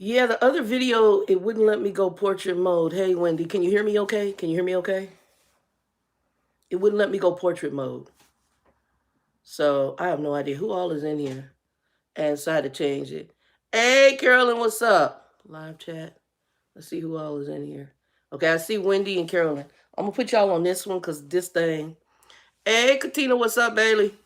Yeah, the other video, it wouldn't let me go portrait mode. Hey, Wendy, can you hear me okay? Can you hear me okay? It wouldn't let me go portrait mode. So I have no idea who all is in here. And so I had to change it. Hey, Carolyn, what's up? Live chat. Let's see who all is in here. Okay, I see Wendy and Carolyn. I'm going to put y'all on this one because this thing. Hey, Katina, what's up, Bailey?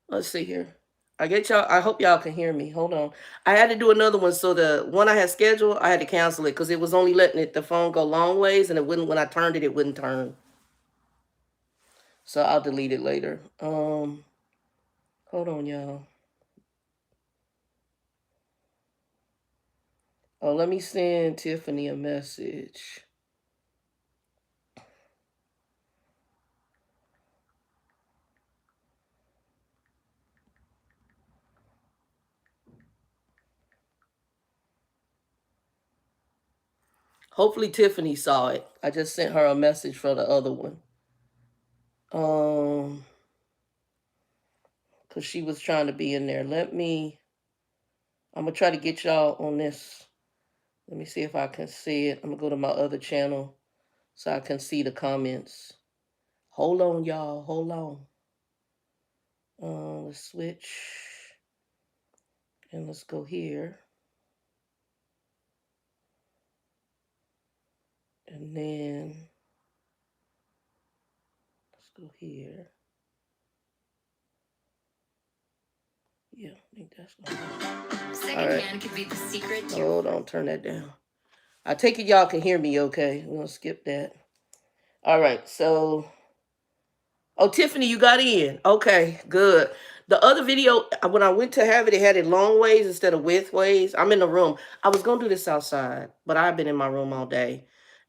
Let's see here. I get y'all. I hope y'all can hear me. Hold on. I had to do another one, so the one I had scheduled, I had to cancel it because it was only letting the phone go long ways, and it wouldn't. When I turned it, it wouldn't turn. So I'll delete it later. Hold on, y'all. Oh, let me send Tiffany a message. Hopefully Tiffany saw it. I just sent her a message for the other one. Because she was trying to be in there. I'm going to try to get y'all on this. Let me see if I can see it. I'm going to go to my other channel so I can see the comments. Hold on, y'all. Hold on. Let's switch. And let's go here. And then let's go here. Yeah, I think that's going Secondhand could be the secret. Hold on, turn that down. I take it y'all can hear me okay. We're going to skip that. All right, so... Oh, Tiffany, you got in. Okay, good. The other video, when I went to have it, it had it long ways instead of width ways. I'm in the room. I was going to do this outside, but I've been in my room all day.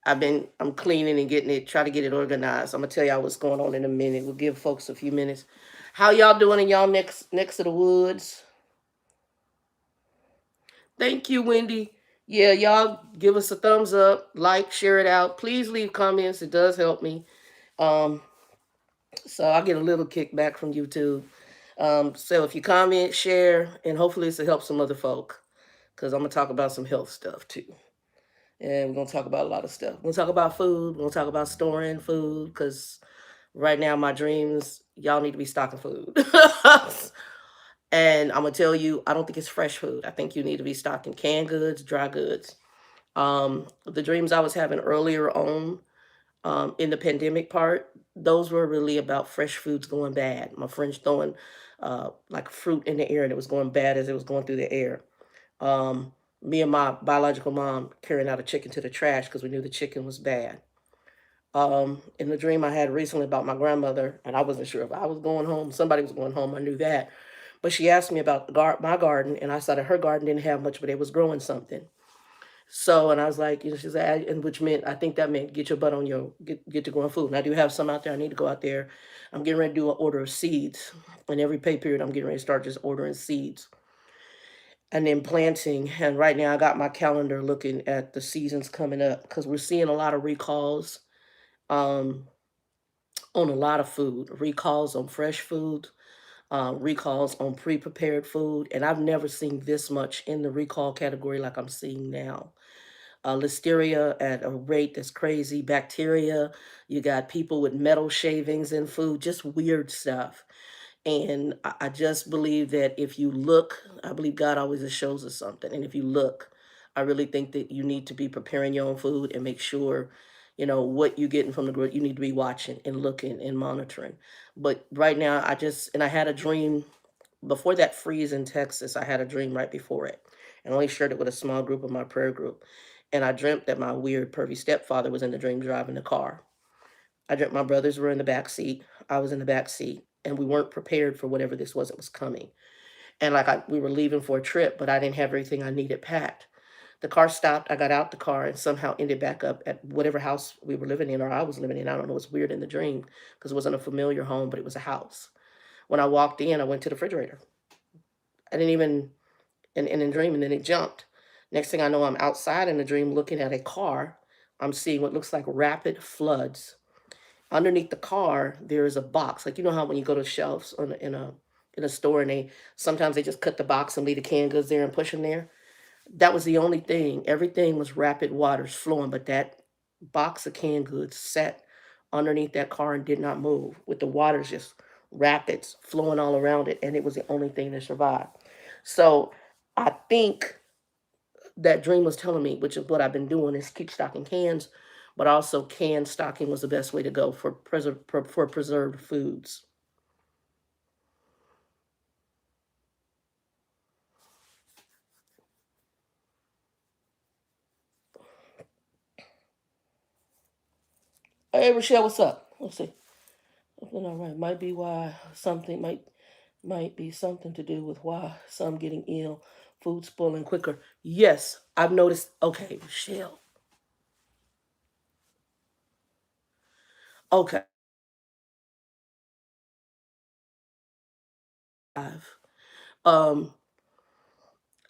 I'm cleaning and getting it, try to get it organized. I'm going to tell y'all what's going on in a minute. We'll give folks a few minutes. How y'all doing in y'all next to the woods? Thank you, Wendy. Yeah, y'all give us a thumbs up, like, share it out. Please leave comments. It does help me. So I'll get a little kickback from YouTube. So if you comment, share, and hopefully this will help some other folk. Because I'm going to talk about some health stuff too. And we're going to talk about a lot of stuff. We're going to talk about food. We're going to talk about storing food. Because right now my dreams, y'all need to be stocking food. And I'm going to tell you, I don't think it's fresh food. I think you need to be stocking canned goods, dry goods. The dreams I was having earlier on in the pandemic part, those were really about fresh foods going bad. My friends throwing like fruit in the air and it was going bad as it was going through the air. Me and my biological mom carrying out a chicken to the trash because we knew the chicken was bad. In the dream I had recently about my grandmother, and I wasn't sure if I was going home, somebody was going home, I knew that. But she asked me about my garden, and I saw that her garden didn't have much, but it was growing something. So, and I was like, she said, and which meant, I think that meant get your butt on get to growing food. And I do have some out there. I need to go out there. I'm getting ready to do an order of seeds. And every pay period, I'm getting ready to start just ordering seeds and then planting. And right now I got my calendar looking at the seasons coming up because we're seeing a lot of recalls um, on a lot of food, recalls on fresh food, recalls on pre-prepared food. And I've never seen this much in the recall category like I'm seeing now. Listeria at a rate that's crazy, bacteria. You got people with metal shavings in food, just weird stuff. And I just believe that if you look, I believe God always just shows us something. And if you look, I really think that you need to be preparing your own food and make sure, what you're getting from the grocery. You need to be watching and looking and monitoring. But right now, and I had a dream before that freeze in Texas. I had a dream right before it and I only shared it with a small group of my prayer group. And I dreamt that my weird pervy stepfather was in the dream driving the car. I dreamt my brothers were in the back seat. I was in the back seat, and we weren't prepared for whatever this was that was coming. And we were leaving for a trip, but I didn't have everything I needed packed. The car stopped. I got out the car and somehow ended back up at whatever house we were living in or I was living in. I don't know. It's weird in the dream because it wasn't a familiar home, but it was a house. When I walked in, I went to the refrigerator. I didn't even, in the dream, and then it jumped. Next thing I know, I'm outside in the dream looking at a car. I'm seeing what looks like rapid floods. Underneath the car, there is a box. Like, you know how when you go to shelves in a store and sometimes they just cut the box and leave the canned goods there and push them there. That was the only thing. Everything was rapid waters flowing, but that box of canned goods sat underneath that car and did not move, with the waters just rapids flowing all around it, and it was the only thing that survived. So I think that dream was telling me, which is what I've been doing, is keep stocking cans, but also can stocking was the best way to go for for preserved foods. Hey Rochelle, what's up? Let's see. Something all right. Might be why something might be something to do with why some getting ill, food spoiling quicker. Yes, I've noticed. Okay, Rochelle. Okay. Um,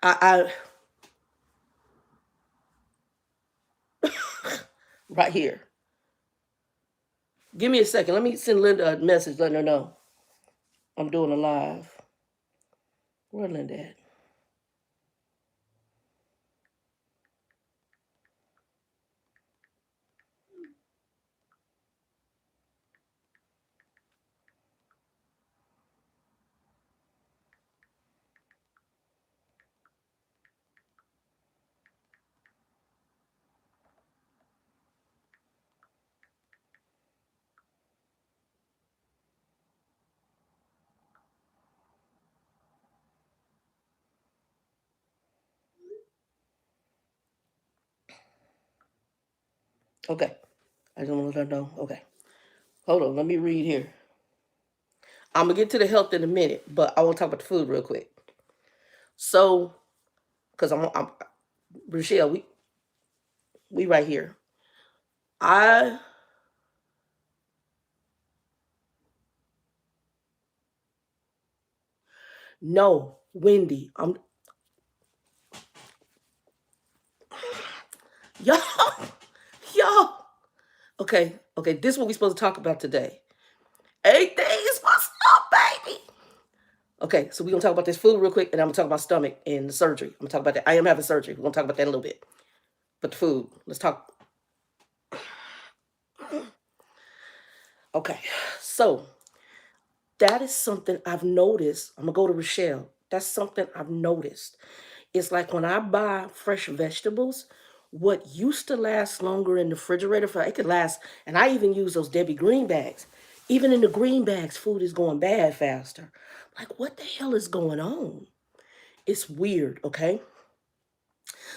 I right here. Give me a second. Let me send Linda a message letting her know I'm doing a live. Where Linda at? Okay. I don't want to let her know. Okay. Hold on. Let me read here. I'm gonna get to the health in a minute, but I want to talk about the food real quick. So, because I'm Rochelle, we right here. I know, Wendy. I'm yo, yo. Okay. This is what we supposed to talk about today. 8 days, what's up, baby? Okay, so we're gonna talk about this food real quick, and I'm gonna talk about stomach and the surgery. I'm gonna talk about that. I am having surgery. We're gonna talk about that a little bit. But the food, let's talk. Okay, so that is something I've noticed. I'm gonna go to Rochelle. That's something I've noticed. It's like when I buy fresh vegetables, what used to last longer in the refrigerator, for it could last, and I even use those Debbie green bags. Even in the green bags, food is going bad faster. Like, what the hell is going on? It's weird, okay?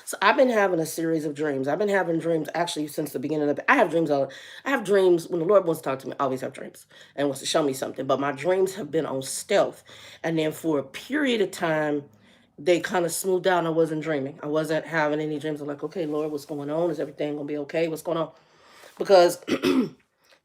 So I've been having a series of dreams. I've been having dreams actually since the beginning of the. I have dreams all. I have dreams when the Lord wants to talk to me. I always have dreams and wants to show me something. But my dreams have been on stealth, and then for a period of time, they kind of smoothed out. And I wasn't dreaming. I wasn't having any dreams. I'm like, okay, Lord, what's going on? Is everything gonna be okay? What's going on? Because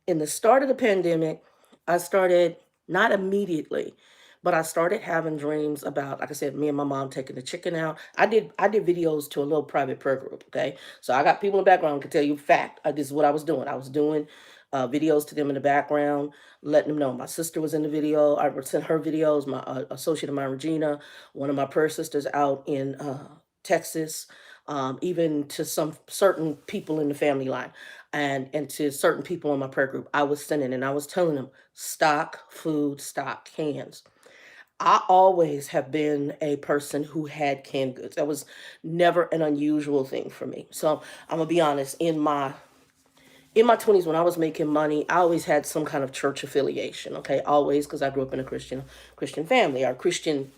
in the start of the pandemic, I started not immediately, but I started having dreams about, like I said, me and my mom taking the chicken out. I did videos to a little private prayer group. Okay, so I got people in the background who can tell you fact. This is what I was doing. I was doing videos to them in the background, letting them know. My sister was in the video. I sent her videos. My associate of mine, Regina, one of my prayer sisters out in Texas, even to some certain people in the family line and to certain people in my prayer group. I was sending and I was telling them stock food, stock cans. I always have been a person who had canned goods. That was never an unusual thing for me. So I'm gonna be honest. In my 20s, when I was making money, I always had some kind of church affiliation. Okay, always, because I grew up in a Christian family, or Christian.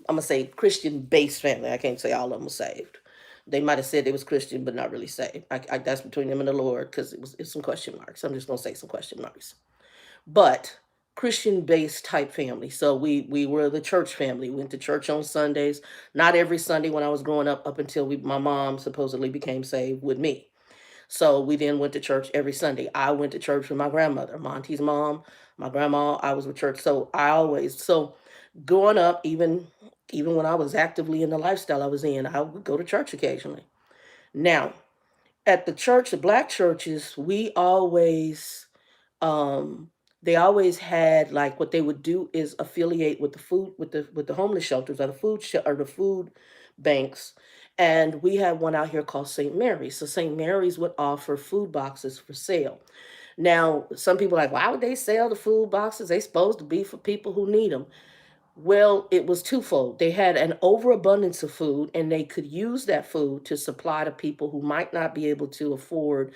I'm gonna say Christian based family. I can't say all of them were saved. They might have said they was Christian, but not really saved. That's between them and the Lord, because it's some question marks. I'm just gonna say some question marks. But Christian based type family. So we were the church family. We went to church on Sundays. Not every Sunday when I was growing up until my mom supposedly became saved with me. So we then went to church every Sunday. I went to church with my grandmother, Monty's mom, my grandma. I was with church. So growing up, even when I was actively in the lifestyle I was in, I would go to church occasionally. Now, at the church, the black churches, we always um they always had, like, what they would do is affiliate with the food with the homeless shelters, or the food banks, And we had one out here called St. Mary's. So St. Mary's would offer food boxes for sale. Now, some people are like, why would they sell the food boxes? They supposed to be for people who need them. Well, it was twofold. They had an overabundance of food, and they could use that food to supply to people who might not be able to afford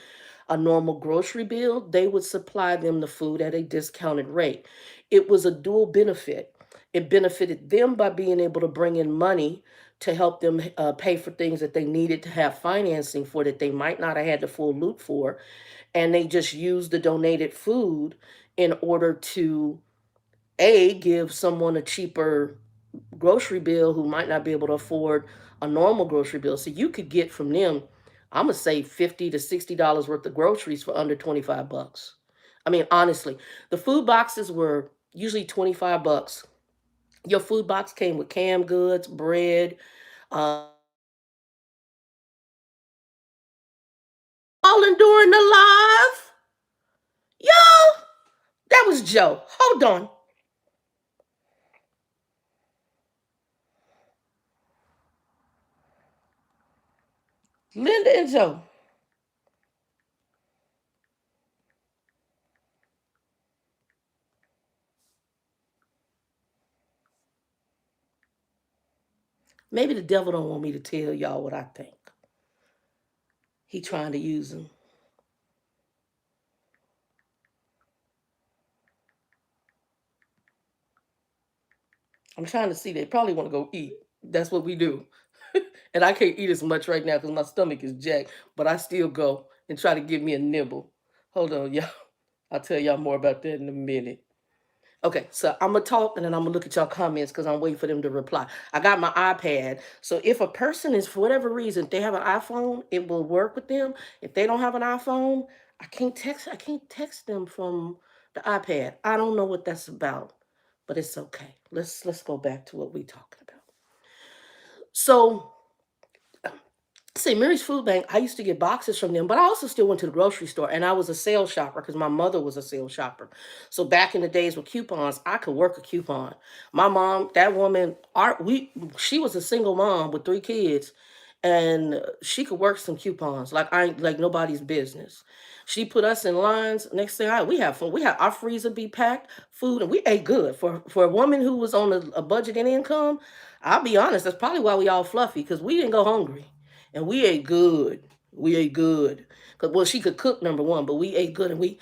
a normal grocery bill. They would supply them the food at a discounted rate. It was a dual benefit. It benefited them by being able to bring in money to help them pay for things that they needed to have financing for that they might not have had the full loop for. And they just used the donated food in order to give someone a cheaper grocery bill who might not be able to afford a normal grocery bill. So you could get from them, I'm gonna say $50 to $60 worth of groceries for under 25 bucks. I mean, honestly, the food boxes were usually 25 bucks. Your food box came with canned goods, bread, uh, all during the live. Yo, that was Joe. Hold on. Linda and Joe. Maybe the devil don't want me to tell y'all what I think. He trying to use them. I'm trying to see. They probably want to go eat. That's what we do. And I can't eat as much right now because my stomach is jacked. But I still go and try to give me a nibble. Hold on, y'all. I'll tell y'all more about that in a minute. Okay, so I'm gonna talk and then I'm gonna look at y'all comments because I'm waiting for them to reply. I got my iPad, so if a person is for whatever reason they have an iPhone, it will work with them. If they don't have an iPhone, I can't text them from the iPad. I don't know what that's about, but it's okay. Let's go back to what we talking about. So St. Mary's Food Bank, I used to get boxes from them, but I also still went to the grocery store and I was a sales shopper because my mother was a sales shopper. So back in the days with coupons, I could work a coupon. My mom, that woman, she was a single mom with 3 kids and she could work some coupons like I ain't like nobody's business. She put us in lines. Next thing we have fun. We had our freezer be packed, food, and we ate good. For a woman who was on a budget and income, I'll be honest, that's probably why we all fluffy, because we didn't go hungry. And we ate good. We ate good. Cause well, she could cook number one, but we ate good, and we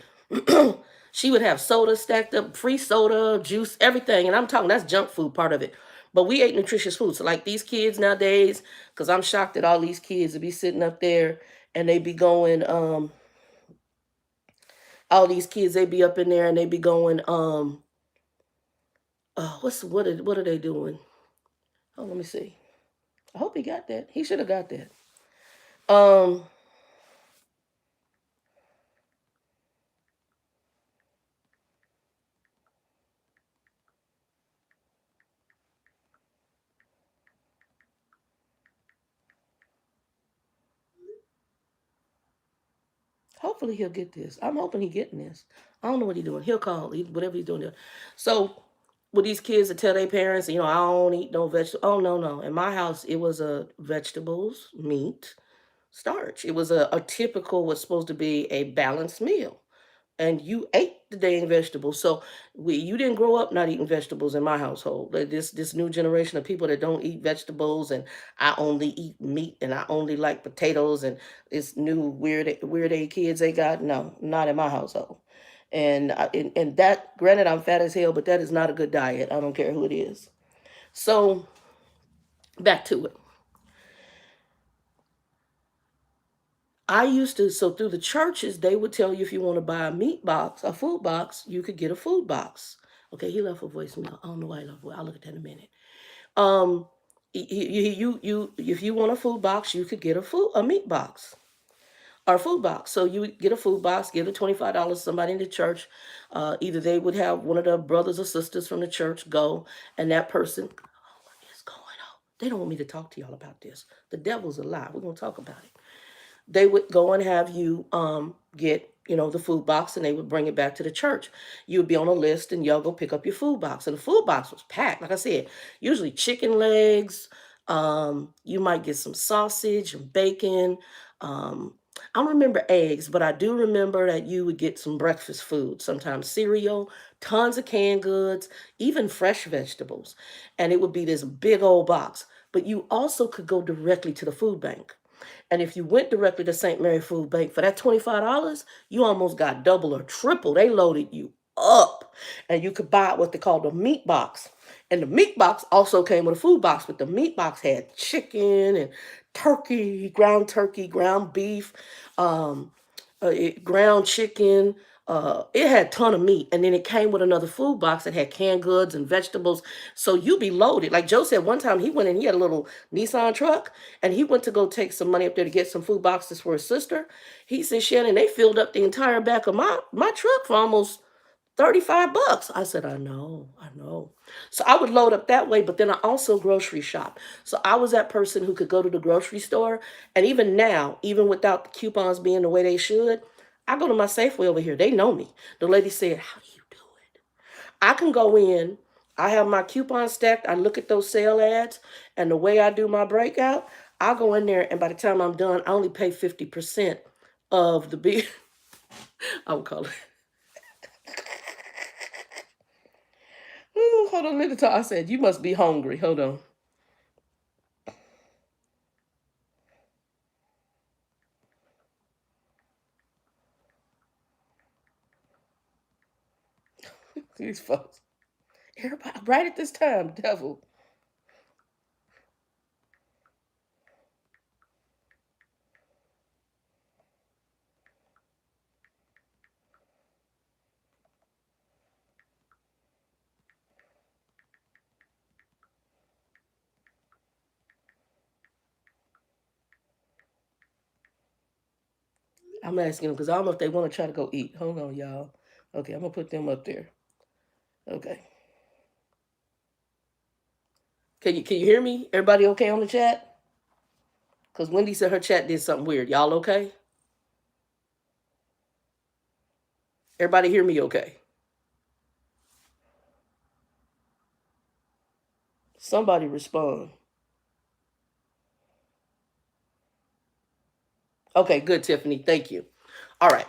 she would have soda stacked up, free soda, juice, everything. And I'm talking that's junk food part of it. But we ate nutritious food. So like these kids nowadays, because I'm shocked at all these kids to be sitting up there and they be going, all these kids, they be up in there and they be going, what are they doing? Oh, let me see. I hope he got that. He should have got that. Um, Hopefully he'll get this. I'm hoping he getting this. I don't know what he's doing. He'll call whatever he's doing. So with these kids that tell their parents, I don't eat no vegetables. Oh no, no. In my house, it was a vegetables, meat, starch. It was a typical what's supposed to be a balanced meal, and you ate the dang vegetables. So you didn't grow up not eating vegetables in my household. Like this new generation of people that don't eat vegetables, and I only eat meat and I only like potatoes, and this new weird A kids they got. No, not in my household. And that, granted, I'm fat as hell, but that is not a good diet. I don't care who it is. So back to it. I used to, so through the churches, they would tell you if you want to buy a meat box, a food box, you could get a food box. Okay, he left a voicemail. I don't know why he left. I'll look at that in a minute. Um, if you want a food box, you could get a meat box or a food box. So you would get a food box, give it $25 to somebody in the church. Either they would have one of the brothers or sisters from the church go, and that person, oh, what is going on? They don't want me to talk to y'all about this. The devil's a lie. We're gonna talk about it. They would go and have you get the food box, and they would bring it back to the church. You would be on a list and y'all go pick up your food box, and the food box was packed, like I said, usually chicken legs, You might get some sausage and bacon. Um, I don't remember eggs, but I do remember that you would get some breakfast food, sometimes cereal, tons of canned goods, even fresh vegetables. And it would be this big old box. But you also could go directly to the food bank. And if you went directly to St. Mary Food Bank for that $25, you almost got double or triple. They loaded you up. And you could buy what they call the meat box. And the meat box also came with a food box, but the meat box had chicken and turkey, ground beef, um, ground chicken. It had a ton of meat, and then it came with another food box that had canned goods and vegetables. So you be loaded. Like Joe said, one time he went in, he had a little Nissan truck, and he went to go take some money up there to get some food boxes for his sister. He said, Shannon, they filled up the entire back of my truck for almost $35. I said, I know, I know. So I would load up that way, but then I also grocery shop. So I was that person who could go to the grocery store. And even now, even without the coupons being the way they should, I go to my Safeway over here. They know me. The lady said, how do you do it? I can go in, I have my coupons stacked, I look at those sale ads, and the way I do my breakout, I'll go in there, and by the time I'm done, I only pay 50% of the bill. I would call it. Ooh, hold on, little time. I said, you must be hungry. Hold on. These folks. Everybody, right at this time, devil. I'm asking them because I don't know if they want to try to go eat. Hold on, y'all. Okay, I'm gonna put them up there. Okay. Can you hear me? Everybody okay on the chat? Because Wendy said her chat did something weird. Y'all okay? Everybody hear me okay? Somebody respond. Okay, good, Tiffany. Thank you. All right.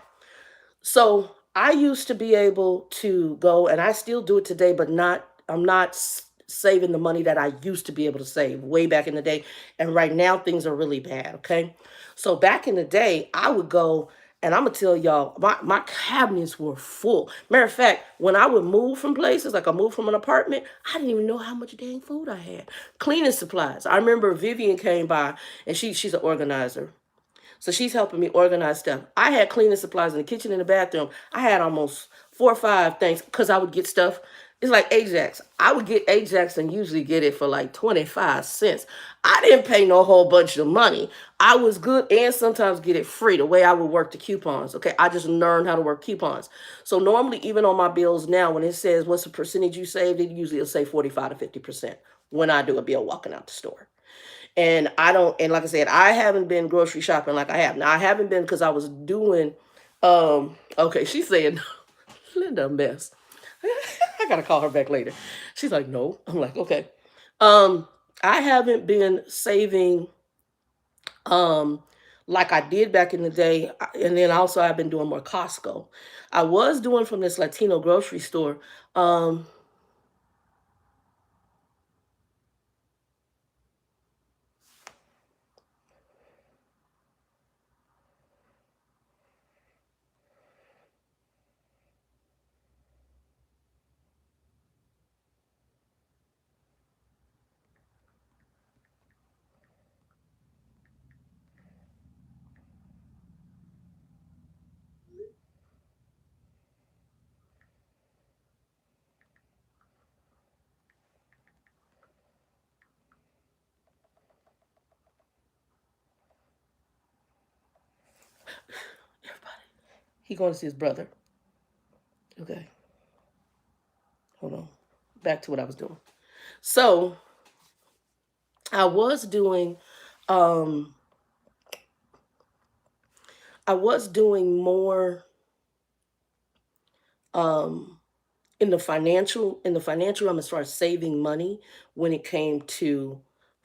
So I used to be able to go, and I still do it today, but I'm not saving the money that I used to be able to save way back in the day. And right now things are really bad. Okay. So back in the day, I would go, and I'm gonna tell y'all, my cabinets were full. Matter of fact, when I would move from places, like I moved from an apartment, I didn't even know how much dang food I had. Cleaning supplies. I remember Vivian came by, and she's an organizer. So she's helping me organize stuff. I had cleaning supplies in the kitchen and the bathroom. I had almost 4 or 5 things because I would get stuff. It's like Ajax. I would get Ajax and usually get it for like 25 cents. I didn't pay no whole bunch of money. I was good and sometimes get it free the way I would work the coupons. Okay. I just learned how to work coupons. So normally, even on my bills now, when it says what's the percentage you saved, it usually will say 45 to 50% when I do a bill walking out the store. And I don't, and like I said, I haven't been grocery shopping like I have. Now I haven't been because I was doing okay, she's saying Linda a mess. I gotta call her back later. She's like, no. I'm like, okay. Um, I haven't been saving um like I did back in the day. And then also I've been doing more Costco. I was doing from this Latino grocery store. Um, everybody. He going to see his brother. Okay, hold on. Back to what I was doing. So I was doing um I was doing more um in the financial realm as far as saving money when it came to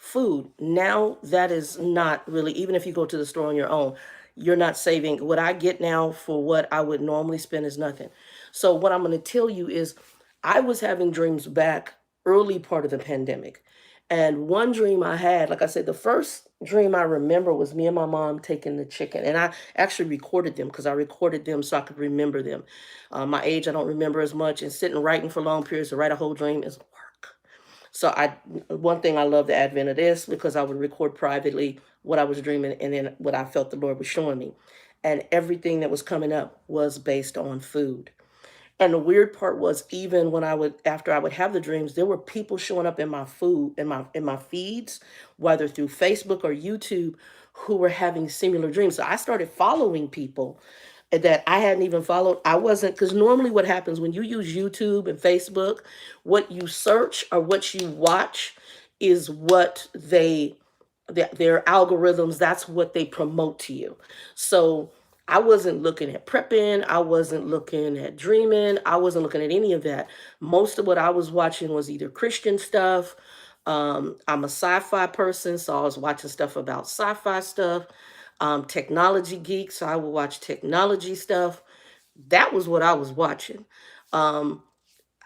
food. Now that is not really, even if you go to the store on your own, you're not saving. What I get now for what I would normally spend is nothing. So what I'm going to tell you is I was having dreams back early part of the pandemic. And one dream I had, like I said, the first dream I remember was me and my mom taking the chicken. And I actually recorded them because I recorded them so I could remember them. My age, I don't remember as much. And sitting writing for long periods to write a whole dream is work. So one thing I love the advent of this because I would record privately what I was dreaming and then what I felt the Lord was showing me. And everything that was coming up was based on food. And the weird part was even when after I would have the dreams, there were people showing up in my food, in my feeds, whether through Facebook or YouTube, who were having similar dreams. So I started following people that I hadn't even followed. I wasn't, because normally what happens when you use YouTube and Facebook, what you search or what you watch is what their algorithms, that's what they promote to you. So I wasn't looking at prepping, I wasn't looking at dreaming, I wasn't looking at any of that. Most of what I was watching was either Christian stuff. I'm a sci-fi person, so I was watching stuff about sci-fi stuff. Technology geek, so I would watch technology stuff. That was what I was watching. Um,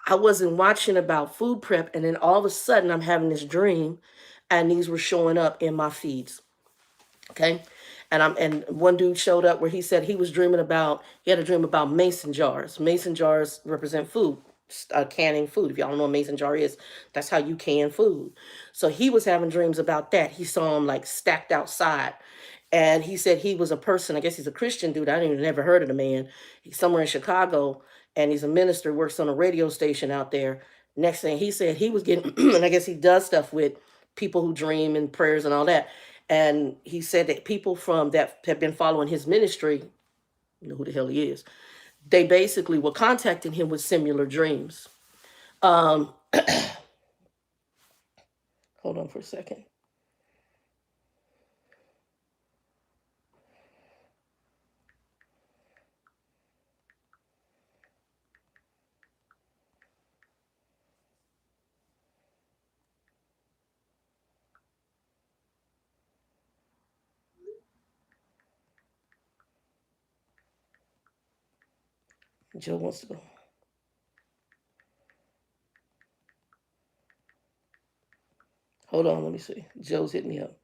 I wasn't watching about food prep, and then all of a sudden I'm having this dream, and these were showing up in my feeds. Okay. And one dude showed up where he said he had a dream about mason jars. Mason jars represent food, canning food. If y'all don't know what a mason jar is, that's how you can food. So he was having dreams about that. He saw them like stacked outside. And he said he was a person, I guess he's a Christian dude. I didn't even never heard of the man. He's somewhere in Chicago and he's a minister, works on a radio station out there. Next thing he said he was getting, and I guess he does stuff with people who dream and prayers and all that. And he said that people from that have been following his ministry, you know who the hell he is, they basically were contacting him with similar dreams. Um, hold on for a second. Joe wants to go. Hold on, let me see. Joe's hitting me up.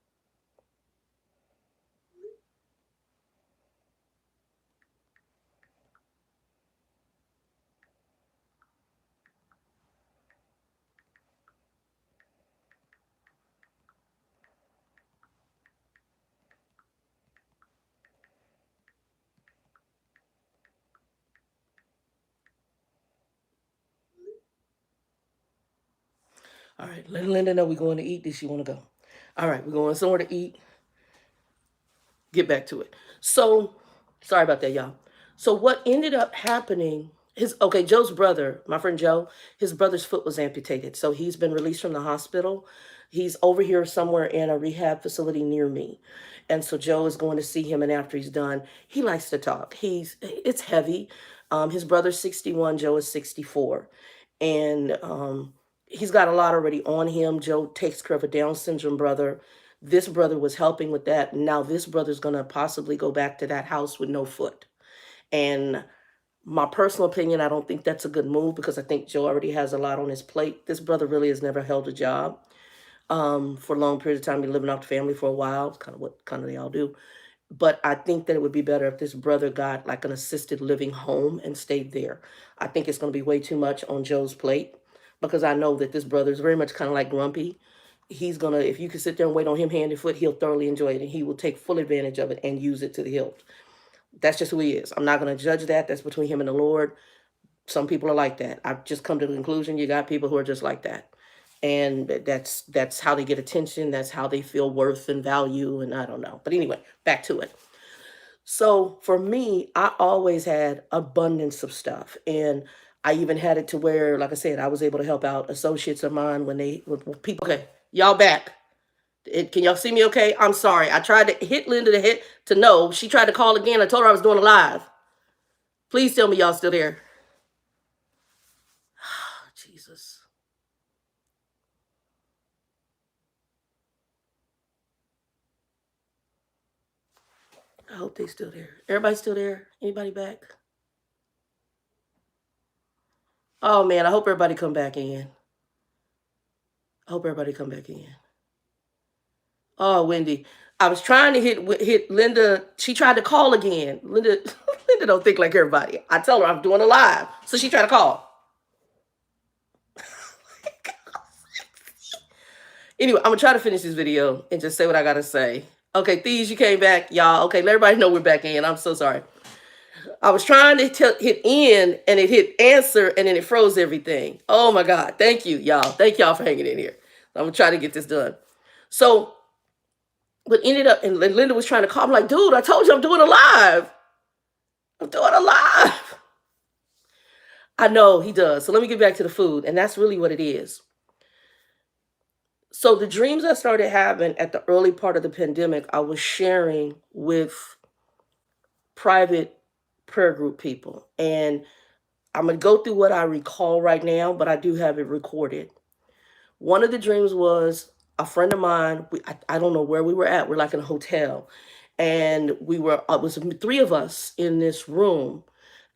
All right, let Linda know we're going to eat. Does she want to go? All right, we're going somewhere to eat. Get back to it. So, sorry about that, y'all. So what ended up happening, Joe's brother, my friend Joe, his brother's foot was amputated. So he's been released from the hospital. He's over here somewhere in a rehab facility near me. And so Joe is going to see him, and after he's done, he likes to talk. It's heavy. His brother's 61, Joe is 64. And he's got a lot already on him. Joe takes care of a Down syndrome brother. This brother was helping with that. Now this brother's going to possibly go back to that house with no foot. And my personal opinion, I don't think that's a good move because I think Joe already has a lot on his plate. This brother really has never held a job for a long period of time. Been living off the family for a while. It's kind of what kind of they all do. But I think that it would be better if this brother got like an assisted living home and stayed there. I think it's going to be way too much on Joe's plate because I know that this brother is very much kind of like Grumpy. He's going to, if you can sit there and wait on him hand and foot, he'll thoroughly enjoy it and he will take full advantage of it and use it to the hilt. That's just who he is. I'm not going to judge that. That's between him and the Lord. Some people are like that. I've just come to the conclusion you got people who are just like that. And that's how they get attention. That's how they feel worth and value. And I don't know. But anyway, back to it. So for me, I always had abundance of stuff. And I even had it to where, like I said, I was able to help out associates of mine when people, okay, y'all back. Can y'all see me okay? I'm sorry. I tried to hit Linda to hit to know. She tried to call again. I told her I was doing a live. Please tell me y'all still there. Jesus. I hope they still there. Everybody still there? Anybody back? Oh man, I hope everybody come back in. I hope everybody come back in. Oh, Wendy. I was trying to hit Linda. She tried to call again. Linda Linda don't think like everybody. I tell her I'm doing a live. So she tried to call. Anyway, I'm gonna try to finish this video and just say what I gotta say. Okay, Thieves, you came back, y'all. Okay, let everybody know we're back in. I'm so sorry. I was trying to hit end and it hit answer and then it froze everything. Oh my God. Thank you, y'all. Thank y'all for hanging in here. I'm gonna try to get this done. So what ended up, and Linda was trying to call. I'm like, dude, I told you I'm doing a live. I'm doing a live. I know he does. So let me get back to the food. And that's really what it is. So the dreams I started having at the early part of the pandemic, I was sharing with private prayer group people. And I'm going to go through what I recall right now, but I do have it recorded. One of the dreams was a friend of mine. I don't know where we were at. We're like in a hotel. And it was 3 of us in this room.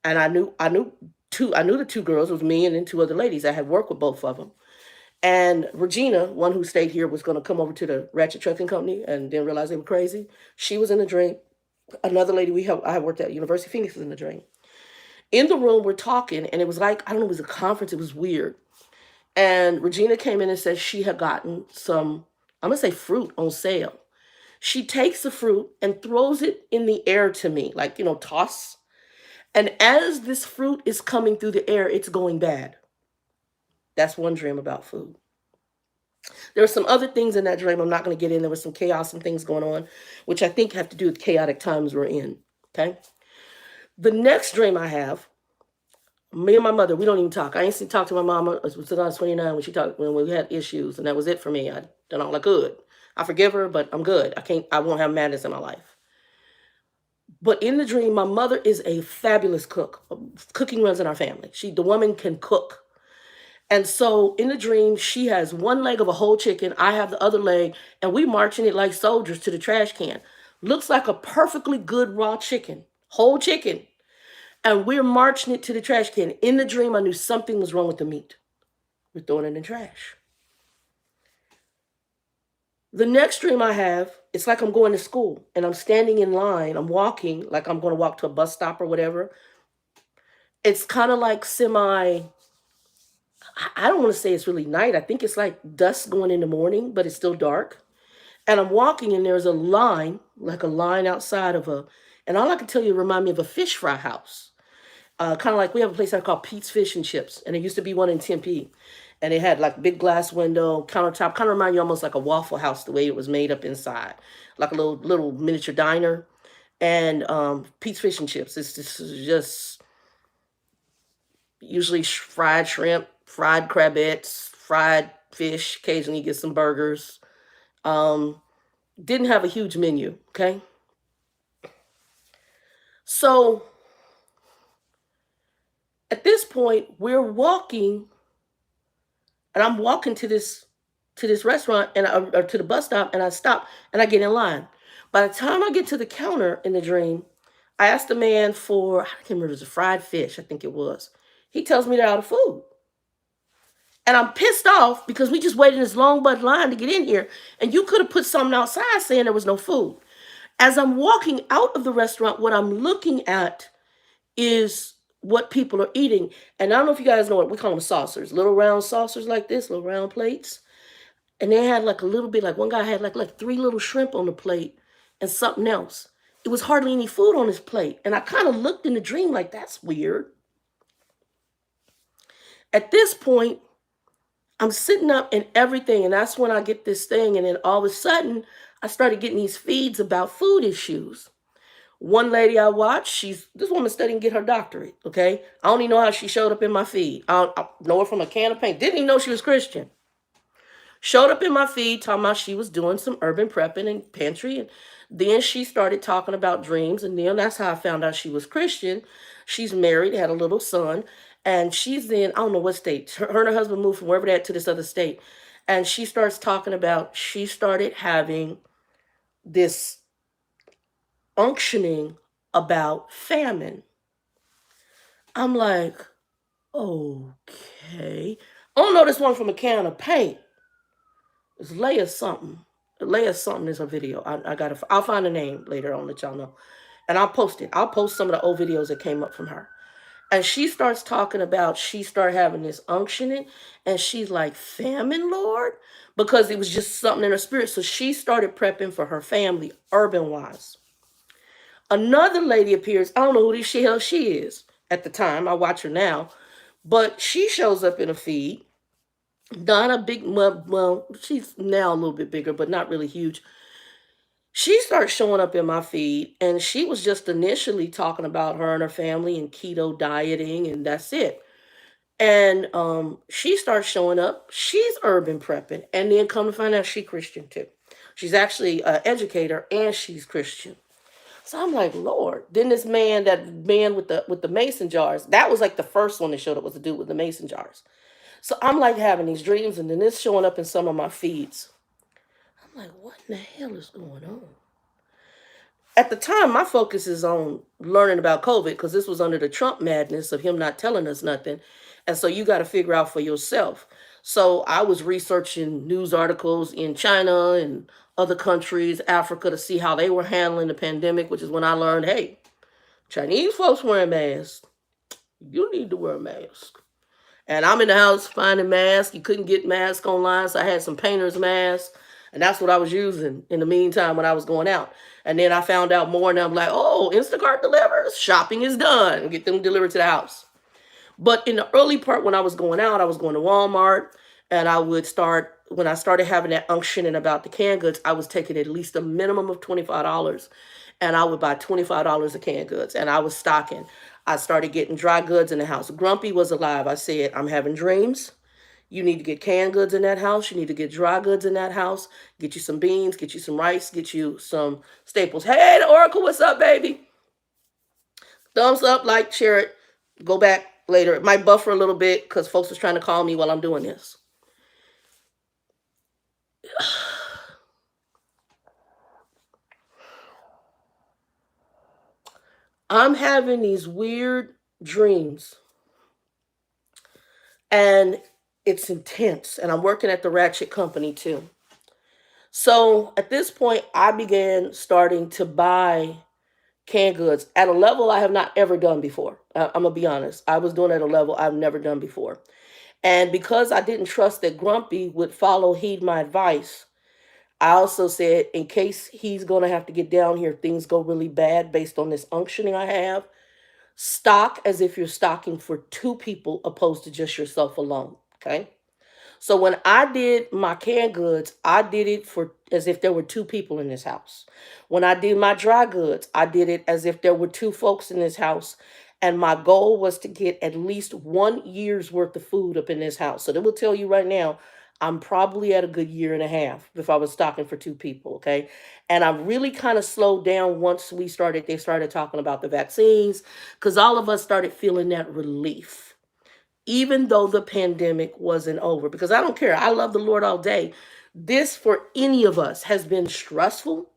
And I knew the 2 girls. It was me and then 2 other ladies. I had worked with both of them. And Regina, one who stayed here, was going to come over to the Ratchet Trucking Company and didn't realize they were crazy. She was in the dream. Another lady I worked at University of Phoenix was in the dream. In the room, we're talking, and it was like, I don't know, it was a conference. It was weird. And Regina came in and said she had gotten some, I'm going to say fruit on sale. She takes the fruit and throws it in the air to me, like, toss. And as this fruit is coming through the air, it's going bad. That's one dream about food. There were some other things in that dream I'm not going to get in. There was some chaos and things going on, which I think have to do with chaotic times we're in. Okay. The next dream I have, me and my mother, we don't even talk. I ain't talked to my mama until I was 29 when we had issues, and that was it for me. I done all I could. I forgive her, but I'm good. I won't have madness in my life. But in the dream, my mother is a fabulous cook. Cooking runs in our family. The woman can cook. And so in the dream, she has one leg of a whole chicken. I have the other leg, and we marching it like soldiers to the trash can. Looks like a perfectly good raw chicken, whole chicken. And we're marching it to the trash can. In the dream, I knew something was wrong with the meat. We're throwing it in the trash. The next dream I have, it's like I'm going to school and I'm standing in line. I'm walking like I'm going to walk to a bus stop or whatever. It's kind of like I don't want to say it's really night. I think it's like dusk going in the morning, but it's still dark. And I'm walking and there's a line, like a line outside and all I can tell you remind me of a fish fry house. Kind of like we have a place I call Pete's Fish and Chips. And there used to be one in Tempe. And it had like big glass window, countertop, kind of remind you almost like a Waffle House, the way it was made up inside. Like a little miniature diner. And Pete's Fish and Chips. This is just usually fried shrimp, fried crabettes, fried fish. Occasionally you get some burgers. Didn't have a huge menu, okay? So at this point, we're walking, and I'm walking to this restaurant or to the bus stop, and I stop and I get in line. By the time I get to the counter in the dream, I asked the man for, I can't remember, it was a fried fish, I think it was. He tells me they're out of food. And I'm pissed off because we just waited in this long butt line to get in here. And you could have put something outside saying there was no food. As I'm walking out of the restaurant, what I'm looking at is what people are eating. And I don't know if you guys know what we call them, saucers. Little round saucers like this, little round plates. And they had like a little bit, like one guy had like 3 little shrimp on the plate and something else. It was hardly any food on his plate. And I kind of looked in the dream like, that's weird. At this point, I'm sitting up and everything, and that's when I get this thing, and then all of a sudden, I started getting these feeds about food issues. One lady I watched, this woman's studying to get her doctorate, okay? I don't even know how she showed up in my feed. I know her from a can of paint. Didn't even know she was Christian. Showed up in my feed talking about she was doing some urban prepping and pantry, and then she started talking about dreams, and then that's how I found out she was Christian. She's married, had a little son, and she's in, I don't know what state. Her and her husband moved from wherever they're at to this other state. And she starts talking about, she started having this, unctioning about famine. I'm like, okay. Oh no, this one from a can of paint. It's Leia something. Leia something is her video. I'll find the name later on, let y'all know. And I'll post it. I'll post some of the old videos that came up from her. And she starts talking about, she started having this unctioning, and she's like, famine, Lord? Because it was just something in her spirit. So she started prepping for her family, urban-wise. Another lady appears. I don't know who the hell she is at the time. I watch her now. But she shows up in a feed. Not a big, well, she's now a little bit bigger, but not really huge. She starts showing up in my feed, and she was just initially talking about her and her family and keto dieting, and that's it. And she starts showing up. She's urban prepping, and then come to find out she's Christian too. She's actually an educator, and she's Christian. So I'm like, Lord. Then this man, that man with the mason jars, that was like the first one that showed up, was the dude with the mason jars. So I'm like having these dreams, and then this showing up in some of my feeds. I'm like, what in the hell is going on? At the time, my focus is on learning about COVID, because this was under the Trump madness of him not telling us nothing. And so you got to figure out for yourself. So I was researching news articles in China and other countries, Africa, to see how they were handling the pandemic, which is when I learned, hey, Chinese folks wearing masks. You need to wear a mask. And I'm in the house finding masks. You couldn't get masks online, so I had some painter's masks. And that's what I was using in the meantime when I was going out. And then I found out more, and I'm like, oh, Instacart delivers. Shopping is done. Get them delivered to the house. But in the early part when I was going out, I was going to Walmart, and I would start, when I started having that unctioning about the canned goods, I was taking at least a minimum of $25, and I would buy $25 of canned goods, and I was stocking. I started getting dry goods in the house. Grumpy was alive. I said, I'm having dreams. You need to get canned goods in that house. You need to get dry goods in that house. Get you some beans, get you some rice, get you some staples. Hey, the Oracle, what's up, baby? Thumbs up, like, share it. Go back later. It might buffer a little bit because folks are trying to call me while I'm doing this. I'm having these weird dreams, and it's intense, and I'm working at the Ratchet Company too. So at this point, I began starting to buy canned goods at a level I have not ever done before. I'm gonna be honest. I was doing it at a level I've never done before. And because I didn't trust that Grumpy would heed my advice, I also said, in case he's gonna have to get down here if things go really bad based on this unctioning I have, stock as if you're stocking for two people opposed to just yourself alone. Okay. So when I did my canned goods, I did it for as if there were two people in this house. When I did my dry goods, I did it as if there were two folks in this house. And my goal was to get at least 1 year's worth of food up in this house. So they will tell you right now, I'm probably at a good year and a half if I was stocking for two people. Okay. And I really kind of slowed down once they started talking about the vaccines, because all of us started feeling that relief even though the pandemic wasn't over. Because I don't care. I love the Lord all day. This, for any of us, has been stressful,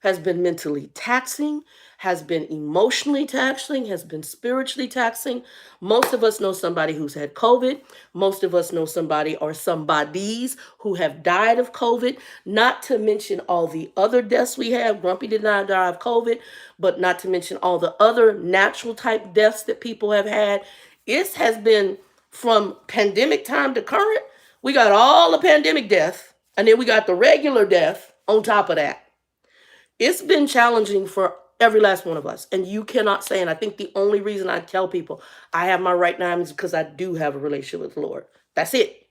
has been mentally taxing, has been emotionally taxing, has been spiritually taxing. Most of us know somebody who's had COVID. Most of us know somebody or somebodies who have died of COVID, not to mention all the other deaths we have. Grumpy did not die of COVID, but not to mention all the other natural type deaths that people have had. It has been, from pandemic time to current, we got all the pandemic death, and then we got the regular death on top of that. It's been challenging for every last one of us, and you cannot say, and I think the only reason I tell people I have my right now is because I do have a relationship with the Lord. That's it.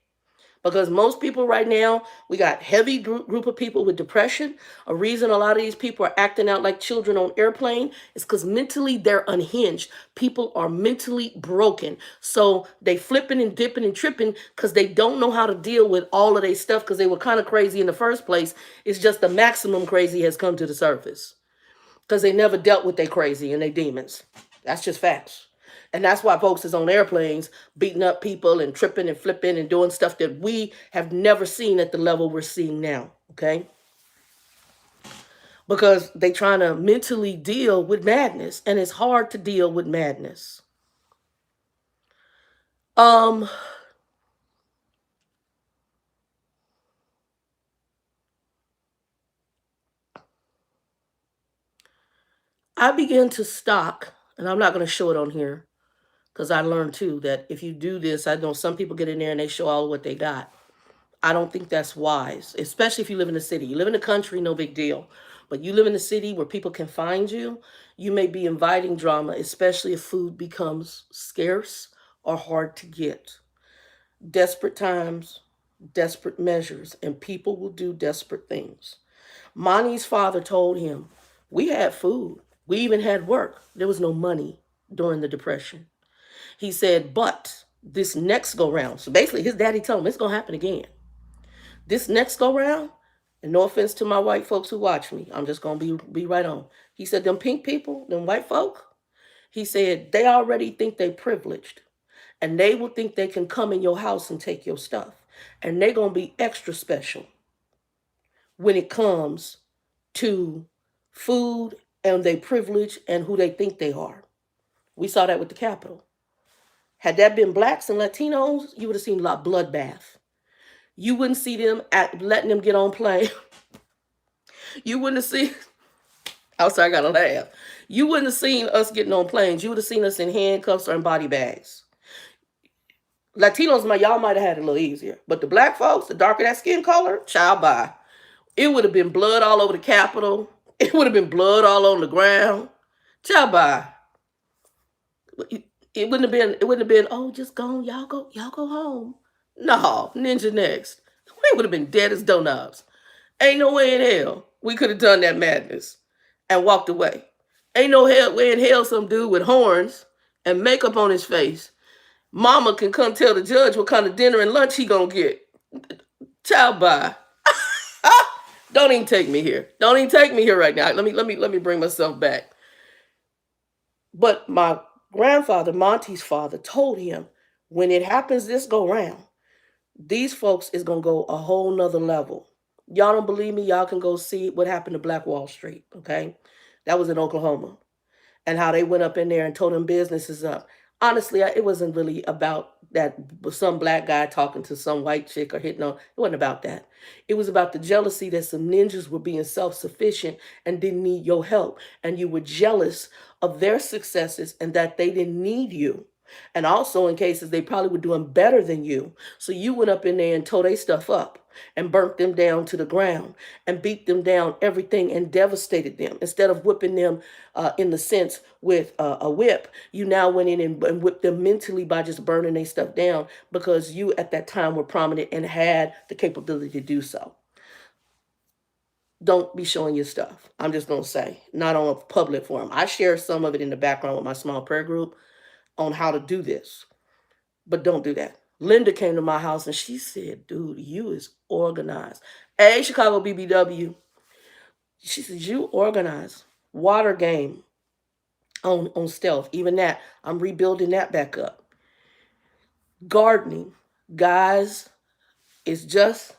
Because most people right now, we got heavy group of people with depression. A reason a lot of these people are acting out like children on airplane is because mentally they're unhinged. People are mentally broken. So they flipping and dipping and tripping because they don't know how to deal with all of their stuff, because they were kind of crazy in the first place. It's just the maximum crazy has come to the surface because they never dealt with their crazy and their demons. That's just facts. And that's why folks is on airplanes beating up people and tripping and flipping and doing stuff that we have never seen at the level we're seeing now. Okay. because they trying to mentally deal with madness, and it's hard to deal with madness. Um, I began to stock, and I'm not going to show it on here because I learned too that if you do this, I know some people get in there and they show all of what they got. I don't think that's wise, especially if you live in the city. You live in the country, no big deal. But you live in the city where people can find you, you may be inviting drama, especially if food becomes scarce or hard to get. Desperate times, desperate measures, and people will do desperate things. Monty's father told him, we had food. We even had work. There was no money during the Depression. He said, but this next go round, so basically his daddy told him it's going to happen again. This next go round, and no offense to my white folks who watch me, I'm just going to be right on. He said, them pink people, them white folk, he said, they already think they privileged. And they will think they can come in your house and take your stuff. And they're going to be extra special when it comes to food and their privilege and who they think they are. We saw that with the Capitol. Had that been blacks and Latinos, you would have seen a lot of bloodbath. You wouldn't see them letting them get on plane. You wouldn't have seen, I'm sorry, I gotta laugh. You wouldn't have seen us getting on planes. You would have seen us in handcuffs or in body bags. Latinos, y'all might have had it a little easier. But the black folks, the darker that skin color, child bye. It would have been blood all over the Capitol. It would have been blood all on the ground. Child bye. It wouldn't have been, oh, just go, y'all go home. No, ninja next. We would have been dead as donuts. Ain't no way in hell we could have done that madness and walked away. Ain't no way in hell some dude with horns and makeup on his face, mama can come tell the judge what kind of dinner and lunch he gonna get. Child bye. Don't even take me here. Don't even take me here right now. Let me bring myself back. But my grandfather, Monty's father, told him when it happens this go round, these folks is gonna go a whole nother level. Y'all don't believe me? Y'all can go see what happened to Black Wall Street. Okay, that was in Oklahoma, and how they went up in there and told them businesses up. Honestly, it wasn't really about that some black guy talking to some white chick or hitting on. It wasn't about that. It was about the jealousy that some ninjas were being self-sufficient and didn't need your help. And you were jealous of their successes and that they didn't need you. And also in cases they probably were doing better than you. So you went up in there and tore their stuff up and burnt them down to the ground and beat them down, everything, and devastated them. Instead of whipping them in the sense with a whip, you now went in and whipped them mentally by just burning their stuff down because you at that time were prominent and had the capability to do so. Don't be showing your stuff. I'm just going to say, not on a public forum. I share some of it in the background with my small prayer group on how to do this, but don't do that. Linda came to my house and she said, dude, you is organized. Hey, Chicago BBW. She said, you organized. Water game on stealth. Even that, I'm rebuilding that back up. Gardening, guys, it's just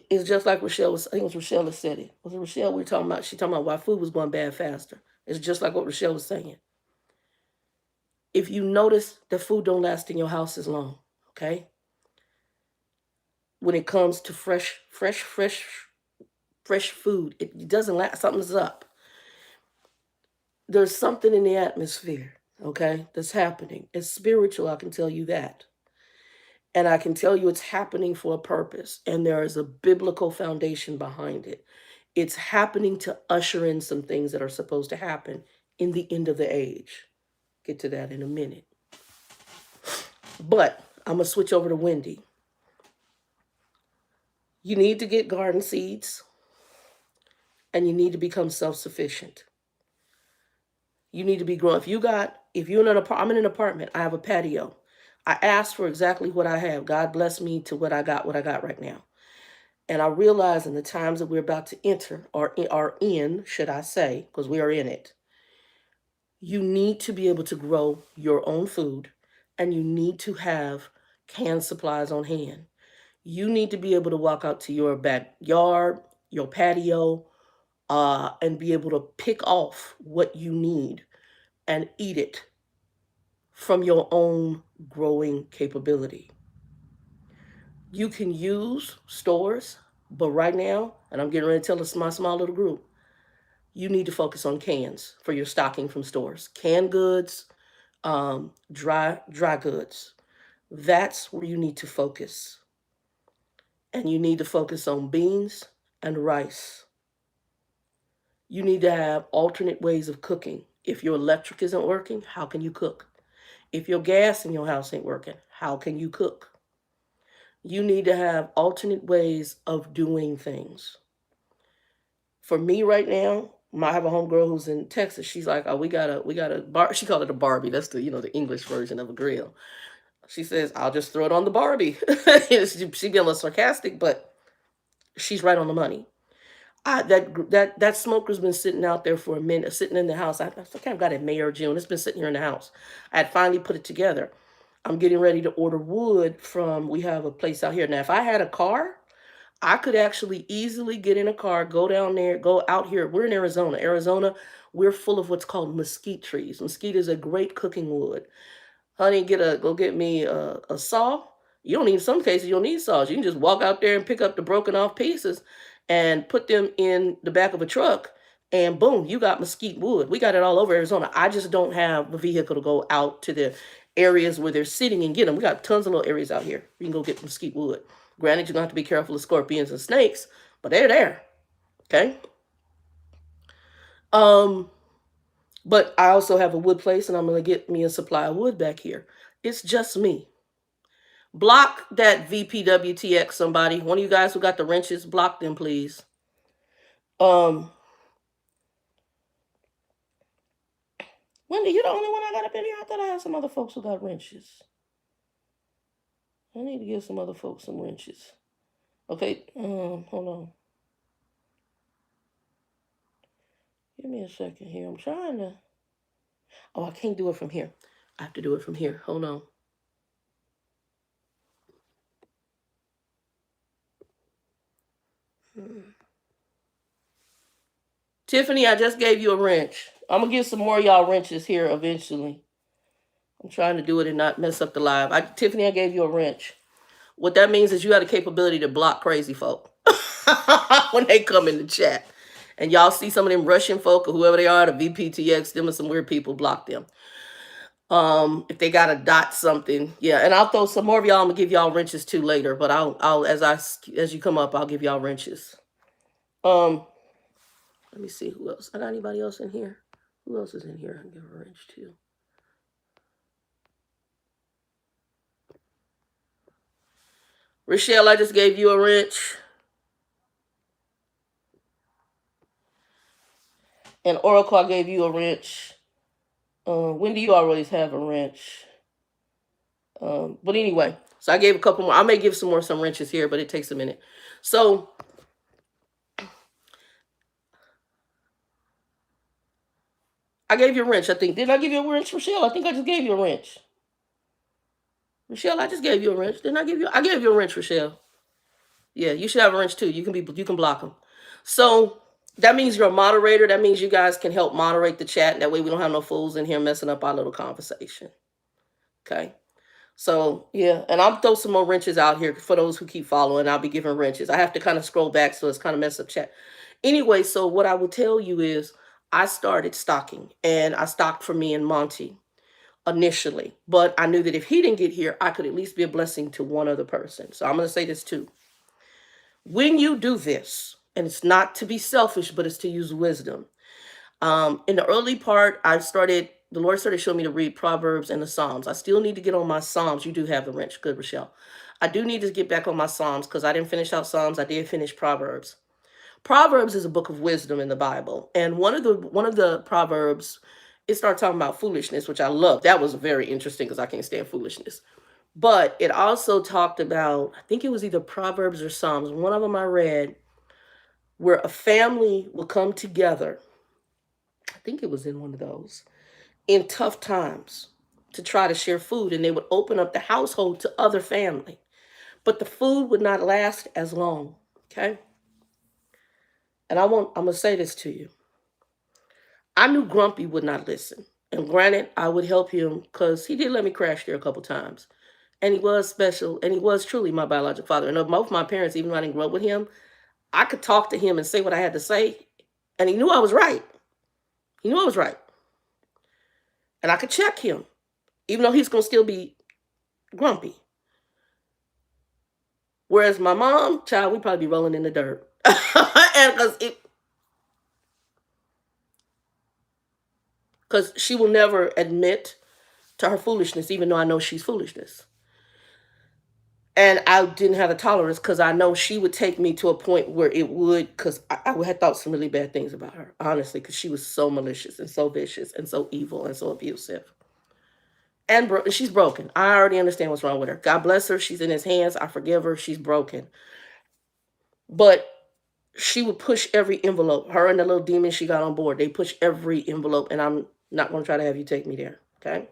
like Rochelle was, I think it was Rochelle that said it. Was it Rochelle we were talking about? She talking about why food was going bad faster. It's just like what Rochelle was saying. If you notice that food don't last in your house as long, okay? When it comes to fresh food, it doesn't last. Something's up. There's something in the atmosphere, okay, that's happening. It's spiritual, I can tell you that. And I can tell you it's happening for a purpose, and there is a biblical foundation behind it. It's happening to usher in some things that are supposed to happen in the end of the age. Get to that in a minute. But I'm going to switch over to Wendy. You need to get garden seeds, and you need to become self-sufficient. You need to be growing. If you're in an apartment, I'm in an apartment, I have a patio. I asked for exactly what I have. God bless me to what I got right now. And I realize in the times that we're about to enter, or are in, should I say, because we are in it, you need to be able to grow your own food, and you need to have canned supplies on hand. You need to be able to walk out to your backyard, your patio, and be able to pick off what you need and eat it from your own growing capability. You can use stores, but right now, and I'm getting ready to tell this my small little group, you need to focus on cans for your stocking from stores. Canned goods, dry goods. That's where you need to focus. And you need to focus on beans and rice. You need to have alternate ways of cooking. If your electric isn't working, how can you cook? If your gas in your house ain't working, how can you cook? You need to have alternate ways of doing things. For me right now, I have a homegirl who's in Texas. She's like, oh, we got a bar. She called it a Barbie. That's the English version of a grill. She says, I'll just throw it on the Barbie. She being a little sarcastic, but she's right on the money. That smoker's been sitting out there for a minute, sitting in the house. I think I've got it May or June. It's been sitting here in the house. I had finally put it together. I'm getting ready to order wood we have a place out here. Now, if I had a car, I could actually easily get in a car, go down there, go out here. We're in Arizona. Arizona, we're full of what's called mesquite trees. Mesquite is a great cooking wood. Honey, go get me a saw. You don't need, in some cases, you don't need saws. You can just walk out there and pick up the broken off pieces and put them in the back of a truck, and boom, you got mesquite wood. We got it all over Arizona. I just don't have a vehicle to go out to the areas where they're sitting and get them. We got tons of little areas out here. You can go get mesquite wood. Granted, you're going to have to be careful of scorpions and snakes, but they're there. Okay? But I also have a wood place, and I'm going to get me a supply of wood back here. It's just me. Block that VPWTX, somebody. One of you guys who got the wrenches, block them, please. Wendy, you're the only one I got up in here. I thought I had some other folks who got wrenches. I need to give some other folks some wrenches. Okay, hold on. Give me a second here. I'm trying to... Oh, I can't do it from here. I have to do it from here. Hold on. Tiffany, I just gave you a wrench. I'm going to give some more of y'all wrenches here eventually. I'm trying to do it and not mess up the live. Tiffany, I gave you a wrench. What that means is you have the capability to block crazy folk when they come in the chat. And y'all see some of them Russian folk or whoever they are, the VPTX, them are some weird people, block them. If they got a dot something, yeah. And I'll throw some more of y'all. I'm gonna give y'all wrenches too later, but I'll as you come up, I'll give y'all wrenches. Let me see who else. I got anybody else in here? Who else is in here? I can give a wrench too. Rochelle, I just gave you a wrench. And Oracle, I gave you a wrench. Wendy, you always have a wrench. But anyway, so I gave a couple more. I may give some wrenches here, but it takes a minute. So I gave you a wrench, I think. Didn't I give you a wrench, Rochelle? I think I just gave you a wrench. Rochelle, I just gave you a wrench. Didn't I give you? I gave you a wrench, Rochelle. Yeah, you should have a wrench too. You can block them. So that means you're a moderator. That means you guys can help moderate the chat. That way we don't have no fools in here messing up our little conversation. Okay. So yeah, and I'll throw some more wrenches out here for those who keep following. I'll be giving wrenches. I have to kind of scroll back, so it's kind of messed up chat. Anyway, so what I will tell you is I started stocking, and I stocked for me and Monty initially, but I knew that if he didn't get here, I could at least be a blessing to one other person. So I'm going to say this too. When you do this, and it's not to be selfish, but it's to use wisdom. In the early part, the Lord started showing me to read Proverbs and the Psalms. I still need to get on my Psalms. You do have the wrench. Good, Rochelle. I do need to get back on my Psalms because I didn't finish out Psalms. I did finish Proverbs. Proverbs is a book of wisdom in the Bible. And one of the Proverbs, it started talking about foolishness, which I love. That was very interesting because I can't stand foolishness. But it also talked about, I think it was either Proverbs or Psalms, one of them I read, where a family will come together. I think it was in one of those, in tough times to try to share food, and they would open up the household to other family. But the food would not last as long, okay? And I'm going to say this to you. I knew Grumpy would not listen. And granted, I would help him because he did let me crash there a couple times. And he was special, and he was truly my biological father. And of both my parents, even though I didn't grow up with him, I could talk to him and say what I had to say, and he knew I was right. He knew I was right. And I could check him, even though he's going to still be grumpy. Whereas my mom, child, we'd probably be rolling in the dirt. And because she will never admit to her foolishness, even though I know she's foolishness. And I didn't have the tolerance because I know she would take me to a point where it would, because I had thought some really bad things about her, honestly, because she was so malicious and so vicious and so evil and so abusive. And she's broken. I already understand what's wrong with her. God bless her. She's in his hands. I forgive her. She's broken. But she would push every envelope. Her and the little demon she got on board, they push every envelope, and I'm not going to try to have you take me there, okay?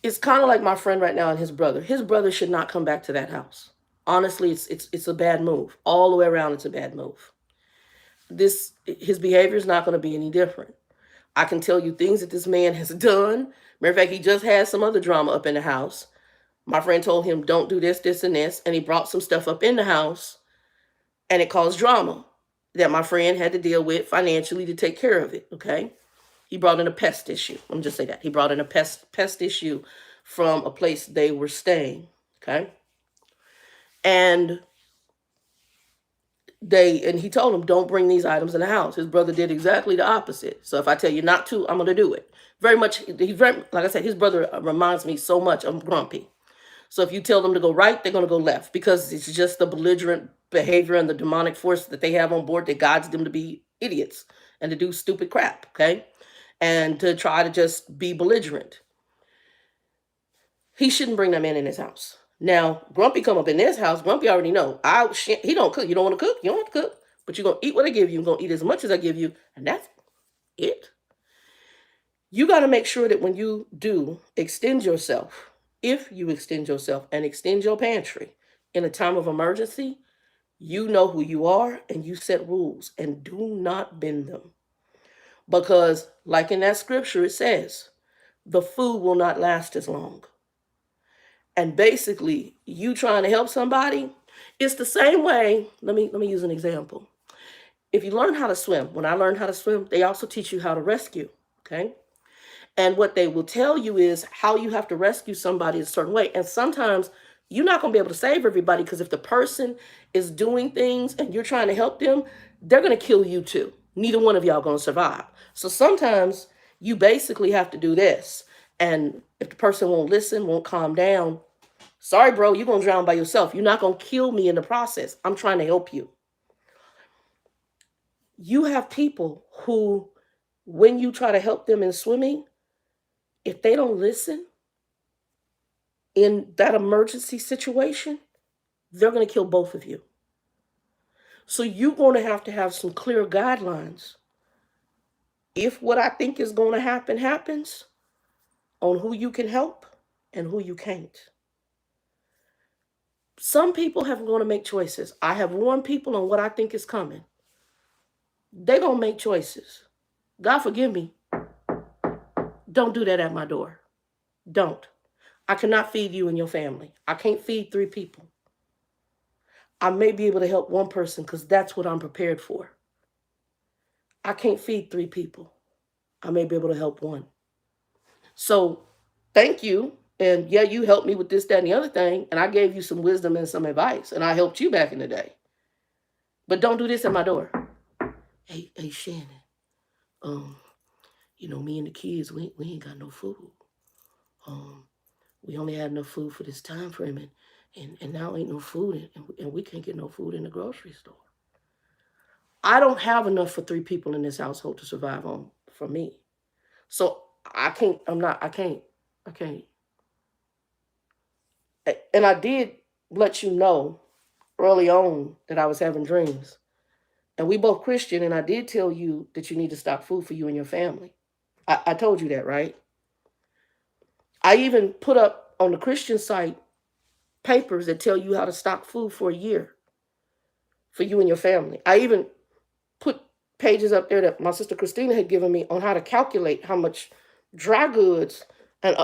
It's kind of like my friend right now and his brother. His brother should not come back to that house. Honestly, it's a bad move. All the way around, it's a bad move. His behavior is not going to be any different. I can tell you things that this man has done. Matter of fact, he just had some other drama up in the house. My friend told him, don't do this, this, and this. And he brought some stuff up in the house, and it caused drama that my friend had to deal with financially to take care of it, okay? He brought in a pest issue. Let me just say that. He brought in a pest issue from a place they were staying, okay? And he told him, don't bring these items in the house. His brother did exactly the opposite. So if I tell you not to, I'm going to do it. Very much, like I said, his brother reminds me so much of Grumpy. So if you tell them to go right, they're going to go left because it's just the belligerent behavior and the demonic force that they have on board that guides them to be idiots and to do stupid crap, okay? And to try to just be belligerent. He shouldn't bring that man in his house. Now, Grumpy come up in this house. Grumpy already know. He don't cook. You don't want to cook? You don't have to cook. But you're going to eat what I give you. You're going to eat as much as I give you. And that's it. You got to make sure that when you do extend yourself, if you extend yourself and extend your pantry in a time of emergency, you know who you are and you set rules and do not bend them. Because like in that scripture, it says, the food will not last as long. And basically, you trying to help somebody, it's the same way. Let me use an example. If you learn how to swim, when I learned how to swim, they also teach you how to rescue, okay? And what they will tell you is how you have to rescue somebody a certain way. And sometimes you're not going to be able to save everybody because if the person is doing things and you're trying to help them, they're going to kill you too. Neither one of y'all going to survive. So sometimes you basically have to do this. And if the person won't listen, won't calm down, sorry, bro, you're going to drown by yourself. You're not going to kill me in the process. I'm trying to help you. You have people who, when you try to help them in swimming, if they don't listen in that emergency situation, they're going to kill both of you. So you're going to have some clear guidelines. If what I think is going to happen happens, on who you can help and who you can't. Some people have going to make choices. I have warned people on what I think is coming. They're going to make choices. God forgive me. Don't do that at my door. Don't. I cannot feed you and your family. I can't feed 3 people. I may be able to help 1 person because that's what I'm prepared for. I can't feed 3 people. I may be able to help 1. So thank you. And yeah, you helped me with this, that, and the other thing. And I gave you some wisdom and some advice. And I helped you back in the day. But don't do this at my door. Hey, Shannon. Me and the kids, we ain't got no food. We only had enough food for this time frame, and now ain't no food, and we can't get no food in the grocery store. I don't have enough for 3 people in this household to survive on for me. So I can't. And I did let you know early on that I was having dreams. And we both Christian, and I did tell you that you need to stock food for you and your family. I told you that, right? I even put up on the Christian site papers that tell you how to stock food for a year. for you and your family. I even put pages up there that my sister Christina had given me on how to calculate how much dry goods and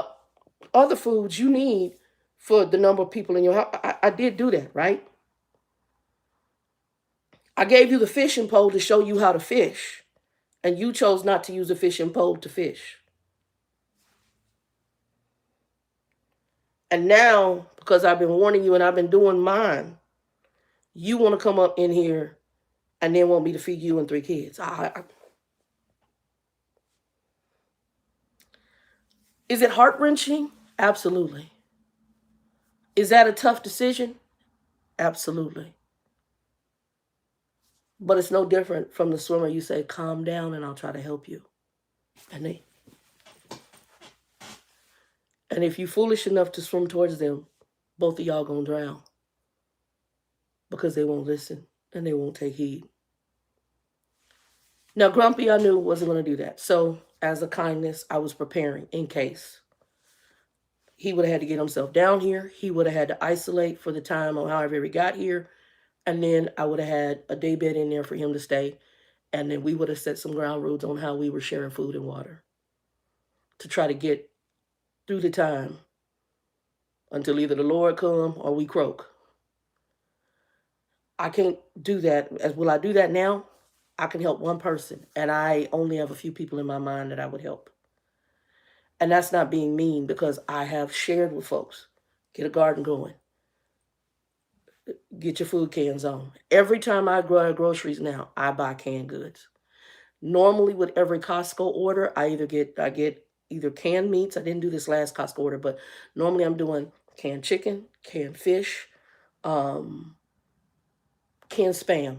other foods you need for the number of people in your house. I did do that, right? I gave you the fishing pole to show you how to fish, and you chose not to use a fishing pole to fish. And now, because I've been warning you and I've been doing mine, you want to come up in here and then want me to feed you and 3 kids. Is it heart-wrenching? Absolutely. Is that a tough decision? Absolutely. But it's no different from the swimmer. You say, calm down and I'll try to help you. And if you're foolish enough to swim towards them, both of y'all gonna drown. Because they won't listen and they won't take heed. Now, Grumpy, I knew wasn't gonna do that. So as a kindness, I was preparing in case. He would have had to get himself down here. He would have had to isolate for the time or however he got here. And then I would have had a day bed in there for him to stay. And then we would have set some ground rules on how we were sharing food and water to try to get through the time until either the Lord come or we croak. I can't do that. Will I do that now? I can help one person, and I only have a few people in my mind that I would help. And that's not being mean, because I have shared with folks, get a garden going. Get your food cans on. Every time I go to groceries now, I buy canned goods. Normally with every Costco order, I get either canned meats. I didn't do this last Costco order, but normally I'm doing canned chicken, canned fish, canned Spam.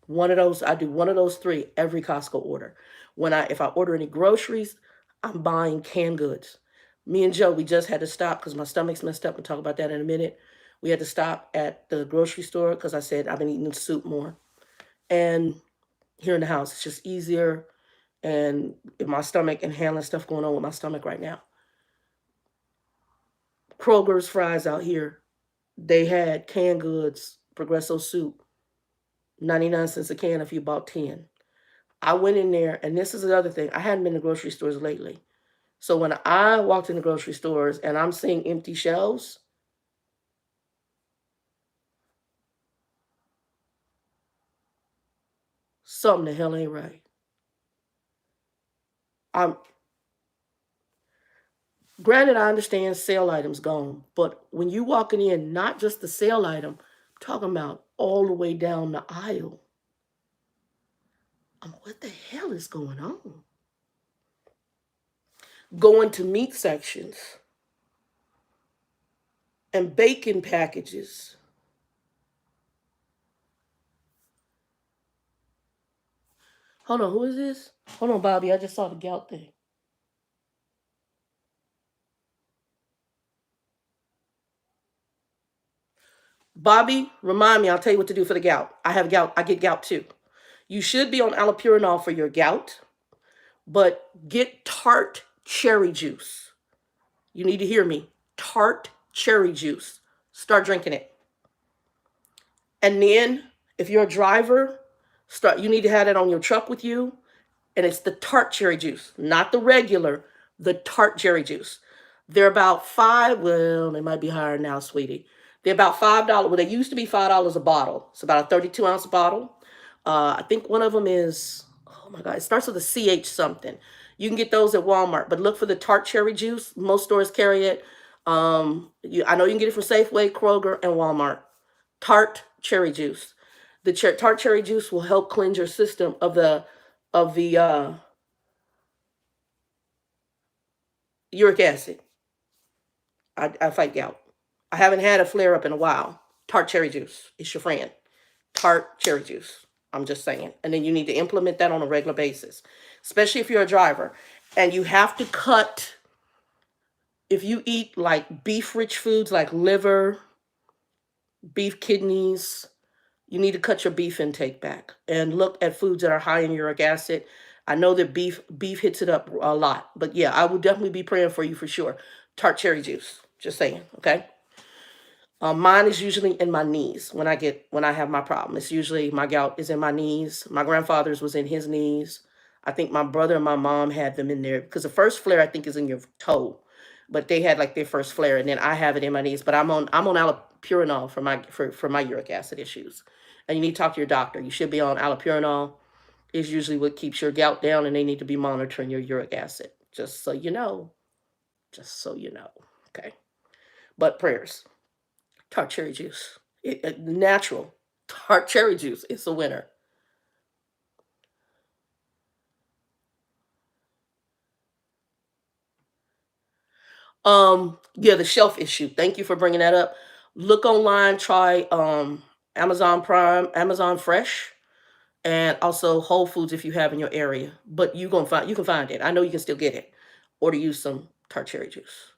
One of those, I do one of those 3 every Costco order. If I order any groceries, I'm buying canned goods. Me and Joe, we just had to stop because my stomach's messed up. We'll talk about that in a minute. We had to stop at the grocery store because I said I've been eating soup more. And here in the house, it's just easier. And in my stomach and handling stuff going on with my stomach right now. Kroger's fries out here, they had canned goods, Progresso soup, 99 cents a can if you bought 10. I went in there, and this is the other thing. I hadn't been to grocery stores lately. So when I walked in the grocery stores and I'm seeing empty shelves, something the hell ain't right. Granted, I understand sale items gone, but when you walking in, not just the sale item, I'm talking about all the way down the aisle. What the hell is going on? Going to meat sections and bacon packages. Hold on, who is this? Hold on, Bobby, I just saw the gout thing. Bobby, remind me, I'll tell you what to do for the gout. I have gout. I get gout too. You should be on allopurinol for your gout, but get tart cherry juice. You need to hear me. Tart cherry juice. Start drinking it. And then, if you're a driver, you need to have that on your truck with you. And it's the tart cherry juice, not the regular, the tart cherry juice. They're about they might be higher now, sweetie. They're about $5. Well, they used to be $5 a bottle. It's about a 32-ounce bottle. I think one of them is, oh my God, it starts with a CH something. You can get those at Walmart, but look for the tart cherry juice. Most stores carry it. I know you can get it from Safeway, Kroger, and Walmart. Tart cherry juice. The tart cherry juice will help cleanse your system of the uric acid. I fight gout. I haven't had a flare up in a while. Tart cherry juice. It's your friend. Tart cherry juice. I'm just saying. And then you need to implement that on a regular basis, especially if you're a driver. And you have to cut, if you eat like beef-rich foods like liver, beef kidneys, you need to cut your beef intake back and look at foods that are high in uric acid. I know that beef hits it up a lot, but yeah, I will definitely be praying for you for sure. Tart cherry juice, just saying, okay? Mine is usually in my knees when I have my problem. It's usually my gout is in my knees. My grandfather's was in his knees. I think my brother and my mom had them in there because the first flare I think is in your toe, but they had like their first flare, and then I have it in my knees. But I'm on allopurinol for my uric acid issues, and you need to talk to your doctor. You should be on allopurinol. Is usually what keeps your gout down, and they need to be monitoring your uric acid. Just so you know, just so you know. Okay, but prayers. Tart cherry juice. Natural tart cherry juice. It's a winner. Yeah, the shelf issue. Thank you for bringing that up. Look online. Try Amazon Prime, Amazon Fresh, and also Whole Foods if you have in your area. But you can find it. I know you can still get it, or to use some tart cherry juice.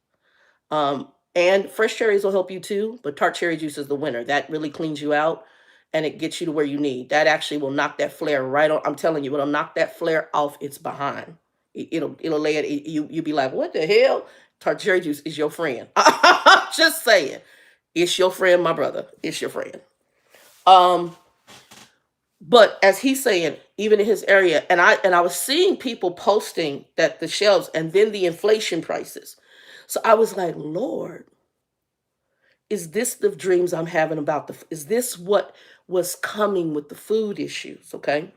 And fresh cherries will help you too, but tart cherry juice is the winner. That really cleans you out and it gets you to where you need. That actually will knock that flare right on. I'm telling you, it'll knock that flare off its behind. It'll lay it. You'll be like, what the hell? Tart cherry juice is your friend. Just saying, it's your friend, my brother. It's your friend. Um, but as he's saying, even in his area, and I was seeing people posting that the shelves and then the inflation prices. So I was like, Lord, is this the dreams I'm having about is this what was coming with the food issues? Okay.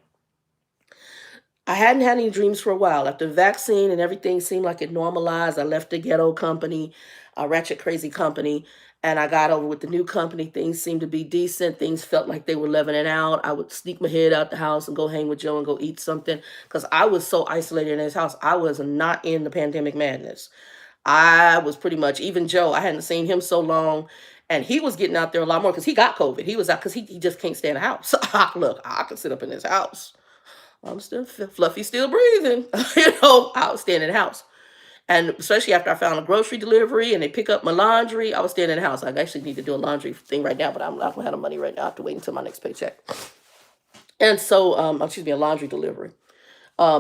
I hadn't had any dreams for a while. After the vaccine and everything seemed like it normalized, I left the ghetto company, a ratchet crazy company, and I got over with the new company. Things seemed to be decent. Things felt like they were leveling out. I would sneak my head out the house and go hang with Joe and go eat something because I was so isolated in his house. I was not in the pandemic madness. I was pretty much, even Joe, I hadn't seen him so long. And he was getting out there a lot more because he got COVID. He was out because he just can't stay in the house. So, look, I can sit up in this house. I'm still fluffy, still breathing. I was staying in the house. And especially after I found a grocery delivery and they pick up my laundry, I was staying in the house. I actually need to do a laundry thing right now, but I'm not going to have the money right now. I have to wait until my next paycheck. And so, excuse me, a laundry delivery,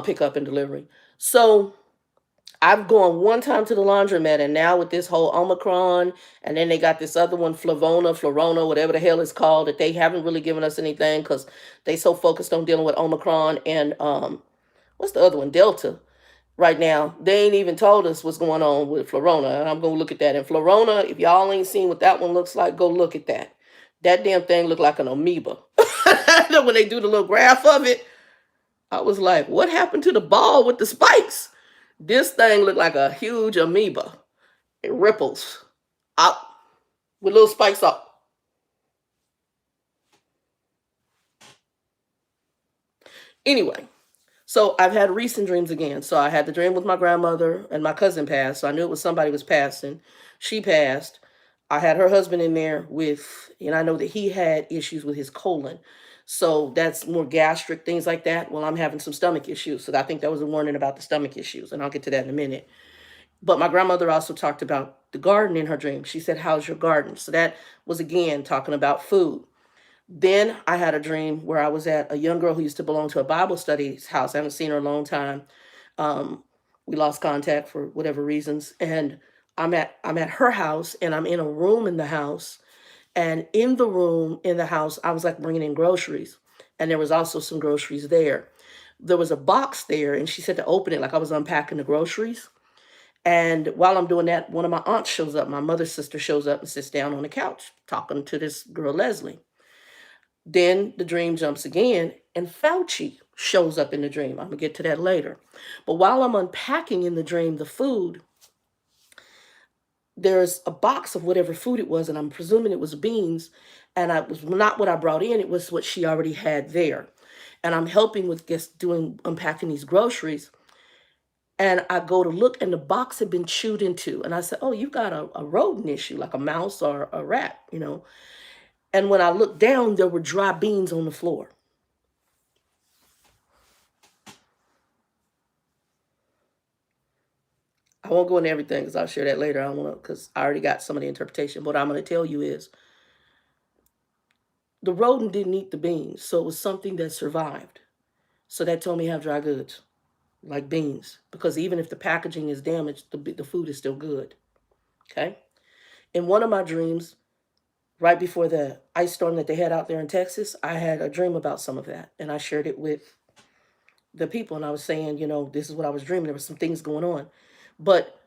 pick up and delivery. So I've gone one time to the laundromat, and now with this whole Omicron, and then they got this other one, Florona, whatever the hell it's called, that they haven't really given us anything because they so focused on dealing with Omicron and what's the other one, Delta. Right now, they ain't even told us what's going on with Florona, and I'm gonna look at that. And Florona, if y'all ain't seen what that one looks like, go look at that. That damn thing looked like an amoeba. When they do the little graph of it, I was like, what happened to the ball with the spikes? This thing looked like a huge amoeba. It ripples out with little spikes up. Anyway, so I've had recent dreams again. So I had the dream with my grandmother and my cousin passed. So I knew it was somebody was passing. She passed. I had her husband in there and I know that he had issues with his colon. So that's more gastric, things like that. Well, I'm having some stomach issues. So I think that was a warning about the stomach issues. And I'll get to that in a minute. But my grandmother also talked about the garden in her dream. She said, how's your garden? So that was again talking about food. Then I had a dream where I was at a young girl who used to belong to a Bible studies house. I haven't seen her in a long time. Um, we lost contact for whatever reasons. And I'm at her house and I'm in a room in the house. And in the room in the house, I was like bringing in groceries. And there was also some groceries there. There was a box there and she said to open it like I was unpacking the groceries. And while I'm doing that, one of my aunts shows up. My mother's sister shows up and sits down on the couch talking to this girl, Leslie. Then the dream jumps again, and Fauci shows up in the dream. I'm going to get to that later. But while I'm unpacking in the dream the food, there's a box of whatever food it was, and I'm presuming it was beans. And it was not what I brought in, it was what she already had there. And I'm helping with unpacking these groceries. And I go to look, and the box had been chewed into. And I said, oh, you've got a rodent issue, like a mouse or a rat. And when I looked down, there were dry beans on the floor. I won't go into everything because I'll share that later. I don't want to, because I already got some of the interpretation. What I'm going to tell you is the rodent didn't eat the beans, so it was something that survived. So that told me I have dry goods, like beans, because even if the packaging is damaged, the food is still good. Okay. In one of my dreams, right before the ice storm that they had out there in Texas, I had a dream about some of that. And I shared it with the people. And I was saying, this is what I was dreaming. There were some things going on. But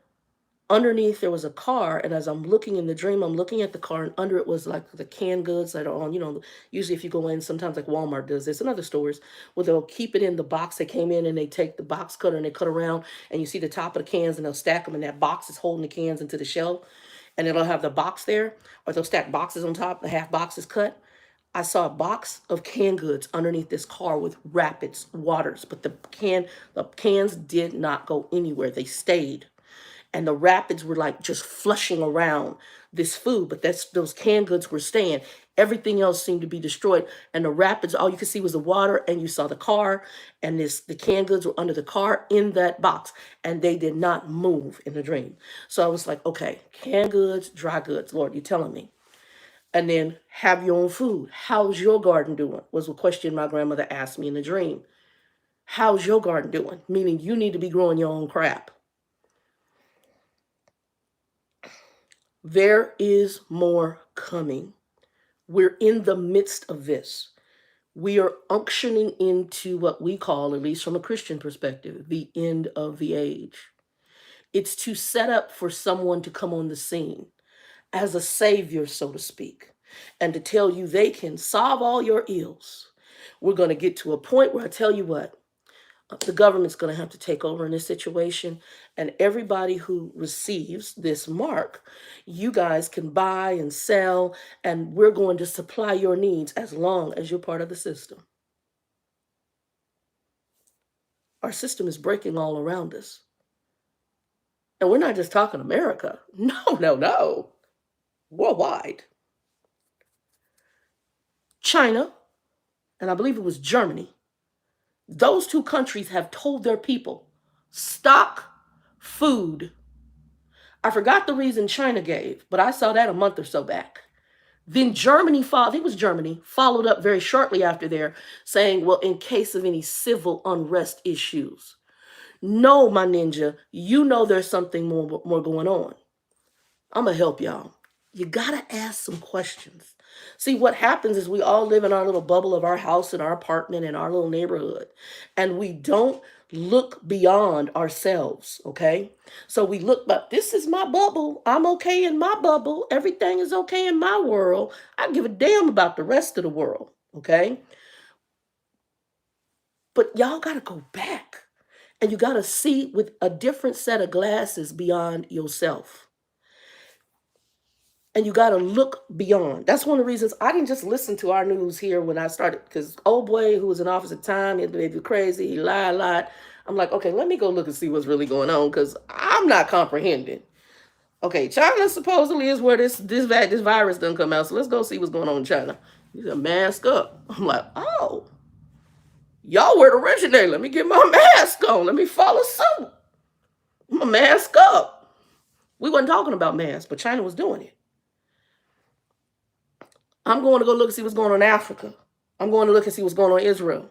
underneath there was a car, and as I'm looking in the dream, I'm looking at the car, and under it was like the canned goods that are on, usually if you go in, sometimes like Walmart does this and other stores, where they'll keep it in the box. They came in and they take the box cutter and they cut around, and you see the top of the cans, and they'll stack them, and that box is holding the cans into the shelf, and it'll have the box there, or they'll stack boxes on top, the half box is cut. I saw a box of canned goods underneath this car with Rapids waters, but the cans did not go anywhere. They stayed, and the rapids were like just flushing around this food, but those canned goods were staying. Everything else seemed to be destroyed, and the rapids, all you could see was the water, and you saw the car, and the canned goods were under the car in that box, and they did not move in the dream. So I was like, okay, canned goods, dry goods, Lord, you're telling me. And then have your own food. How's your garden doing? Was a question my grandmother asked me in the dream. How's your garden doing? Meaning you need to be growing your own crap. There is more coming. We're in the midst of this. We are unctioning into what we call, at least from a Christian perspective, the end of the age. It's to set up for someone to come on the scene as a savior, so to speak, and to tell you they can solve all your ills. We're going to get to a point where I tell you what, the government's going to have to take over in this situation, and everybody who receives this mark, you guys can buy and sell, and we're going to supply your needs as long as you're part of the system. Our system is breaking all around us. And we're not just talking America. No, no, no. Worldwide. China, and I believe it was Germany, those two countries have told their people, stock food. I forgot the reason China gave, but I saw that a month or so back. Then Germany followed up very shortly after there, saying, well, in case of any civil unrest issues. No, my ninja, you know there's something more going on. I'm going to help y'all. You got to ask some questions. See, what happens is we all live in our little bubble of our house and our apartment and our little neighborhood, and we don't look beyond ourselves, okay? So we look, but this is my bubble. I'm okay in my bubble. Everything is okay in my world. I give a damn about the rest of the world, okay? But y'all got to go back, and you got to see with a different set of glasses beyond yourself. And you got to look beyond. That's one of the reasons I didn't just listen to our news here when I started, because old boy who was in office at the time, he made me crazy, he lied a lot. I'm like, okay, let me go look and see what's really going on, because I'm not comprehending. Okay, China supposedly is where this virus done come out, so let's go see what's going on in China. You said mask up. I'm like, oh, y'all were it originated. Let me get my mask on. Let me follow suit. I'm a mask up. We wasn't talking about masks, but China was doing it. I'm going to go look and see what's going on in Africa. I'm going to look and see what's going on in Israel,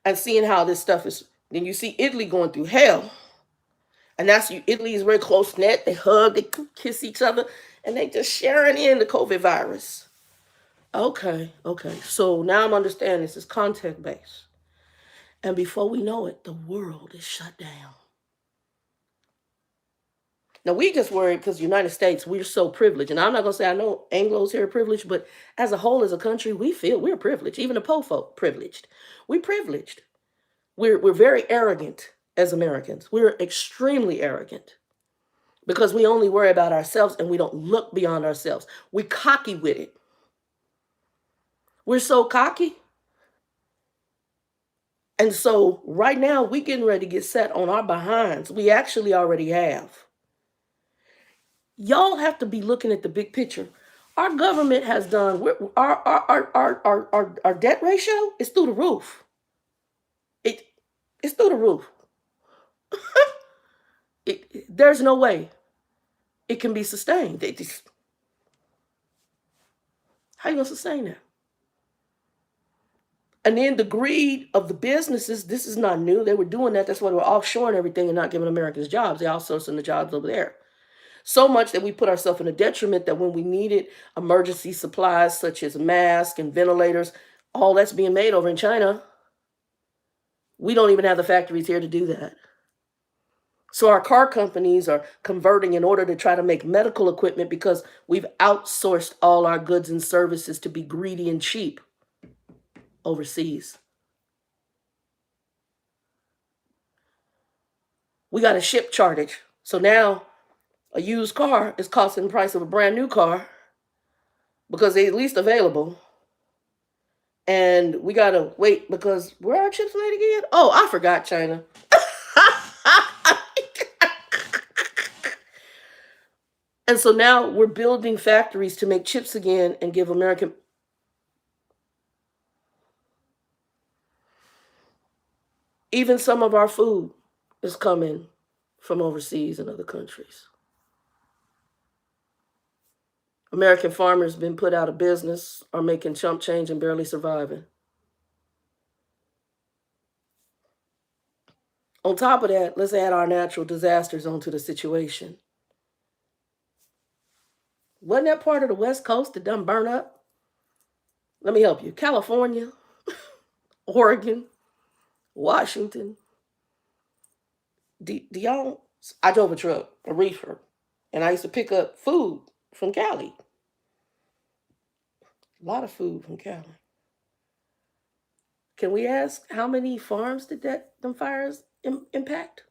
and seeing how this stuff is. Then you see Italy going through hell. And Italy is very close knit. They hug, they kiss each other, and they just sharing in the COVID virus. Okay. So now I'm understanding this is contact based. And before we know it, the world is shut down. Now, we just worried because the United States, we're so privileged. And I'm not going to say I know Anglos here are privileged, but as a whole, as a country, we feel we're privileged. Even the po folk privileged. We're privileged. We're very arrogant as Americans. We're extremely arrogant because we only worry about ourselves and we don't look beyond ourselves. We're cocky with it. We're so cocky. And so right now, we're getting ready to get set on our behinds. We actually already have. Y'all have to be looking at the big picture. Our government has done, our debt ratio is through the roof. It's through the roof. There's no way it can be sustained. How you going to sustain that? And then the greed of the businesses, this is not new. They were doing that. That's why they were offshoring everything and not giving Americans jobs. They outsourcing the jobs over there. So much that we put ourselves in a detriment that when we needed emergency supplies such as masks and ventilators, all that's being made over in China. We don't even have the factories here to do that. So our car companies are converting in order to try to make medical equipment because we've outsourced all our goods and services to be greedy and cheap overseas. We got a ship shortage. So now a used car is costing the price of a brand new car because they're at least available. And we gotta wait because where are our chips made again? Oh, I forgot China. And so now we're building factories to make chips again and give American. Even some of our food is coming from overseas and other countries. American farmers been put out of business, are making chump change and barely surviving. On top of that, let's add our natural disasters onto the situation. Wasn't that part of the West Coast that done burn up? Let me help you. California, Oregon, Washington. Do y'all? I drove a truck, a reefer, and I used to pick up food from Cali. A lot of food from Cali. Can we ask how many farms did them fires impact?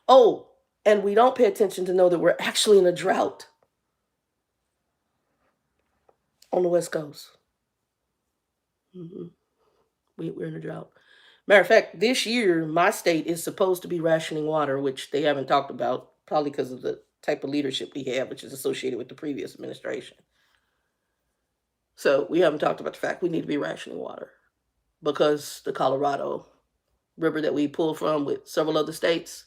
Oh, and we don't pay attention to know that we're actually in a drought on the West Coast. Mm-hmm. We're in a drought. Matter of fact, this year, my state is supposed to be rationing water, which they haven't talked about, probably because of the type of leadership we have, which is associated with the previous administration. So we haven't talked about the fact we need to be rationing water because the Colorado River that we pull from with several other states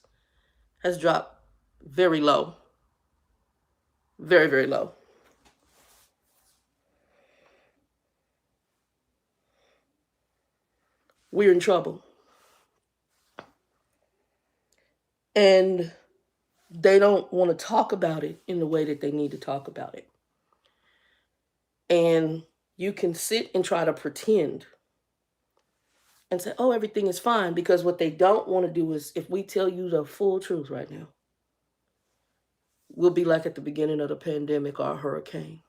has dropped very low. Very, very low. We're in trouble. And they don't want to talk about it in the way that they need to talk about it. And you can sit and try to pretend and say, oh, everything is fine, because what they don't want to do is, if we tell you the full truth right now, we'll be like at the beginning of the pandemic or a hurricane.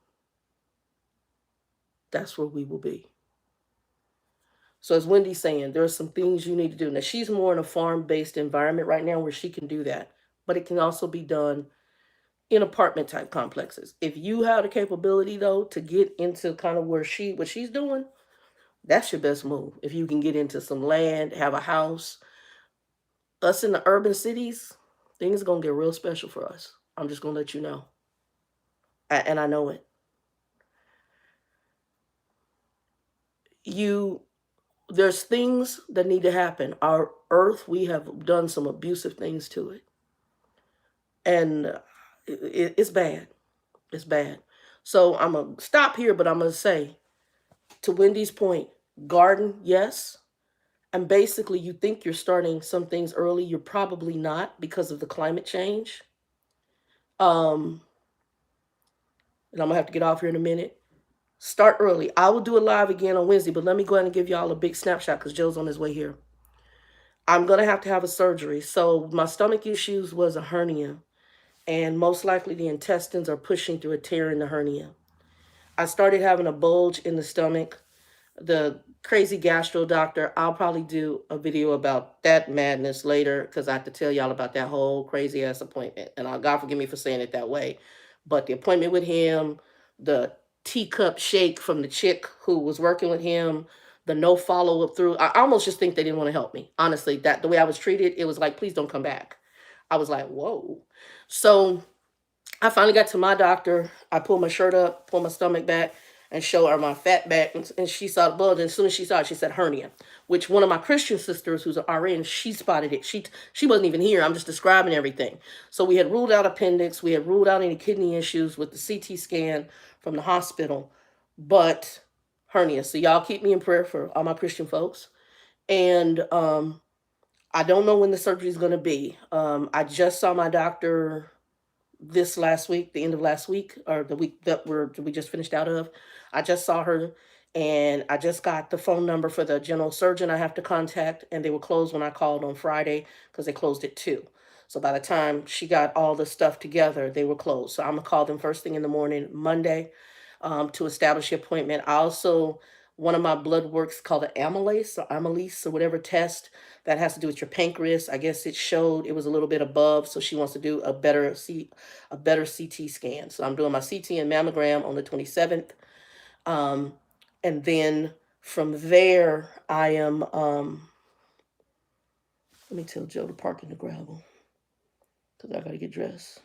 That's where we will be. So as Wendy's saying, there are some things you need to do. Now, she's more in a farm-based environment right now where she can do that, but it can also be done in apartment type complexes. If you have the capability though to get into kind of what she's doing, that's your best move. If you can get into some land, have a house. Us in the urban cities, things are gonna get real special for us. I'm just gonna let you know. And I know it. There's things that need to happen. Our earth, we have done some abusive things to it. And it's bad. It's bad. So I'm gonna stop here, but I'm gonna say, to Wendy's point, garden, yes. And basically, you think you're starting some things early. You're probably not, because of the climate change. And I'm gonna have to get off here in a minute. Start early. I will do a live again on Wednesday, but let me go ahead and give y'all a big snapshot because Joe's on his way here. I'm gonna have to have a surgery. So my stomach issues was a hernia, and most likely the intestines are pushing through a tear in the hernia. I started having a bulge in the stomach. The crazy gastro doctor, I'll probably do a video about that madness later because I have to tell y'all about that whole crazy ass appointment. And God forgive me for saying it that way. But the appointment with him, the teacup shake from the chick who was working with him, the no follow up through. I almost just think they didn't want to help me. Honestly, that the way I was treated, it was like, please don't come back. I was like, whoa. So I finally got to my doctor. I pulled my shirt up, pulled my stomach back, and showed her my fat back. And she saw the bulge. And as soon as she saw it, she said hernia, which one of my Christian sisters, who's an RN, she spotted it. She wasn't even here. I'm just describing everything. So we had ruled out appendix. We had ruled out any kidney issues with the CT scan from the hospital, but hernia. So y'all keep me in prayer for all my Christian folks. And I don't know when the surgery is going to be. I just saw my doctor this last week, the end of last week, or the week that we just finished out of. I just saw her, and I just got the phone number for the general surgeon I have to contact, and they were closed when I called on Friday because they closed at 2. So by the time she got all the stuff together, they were closed. So I'm gonna call them first thing in the morning Monday, to establish the appointment. I also, one of my blood works called the amylase or whatever test that has to do with your pancreas. I guess it showed it was a little bit above, so she wants to do a better CT scan. So I'm doing my CT and mammogram on the 27th, um, and then from there I am. Let me tell Joe to park in the gravel because I gotta get dressed.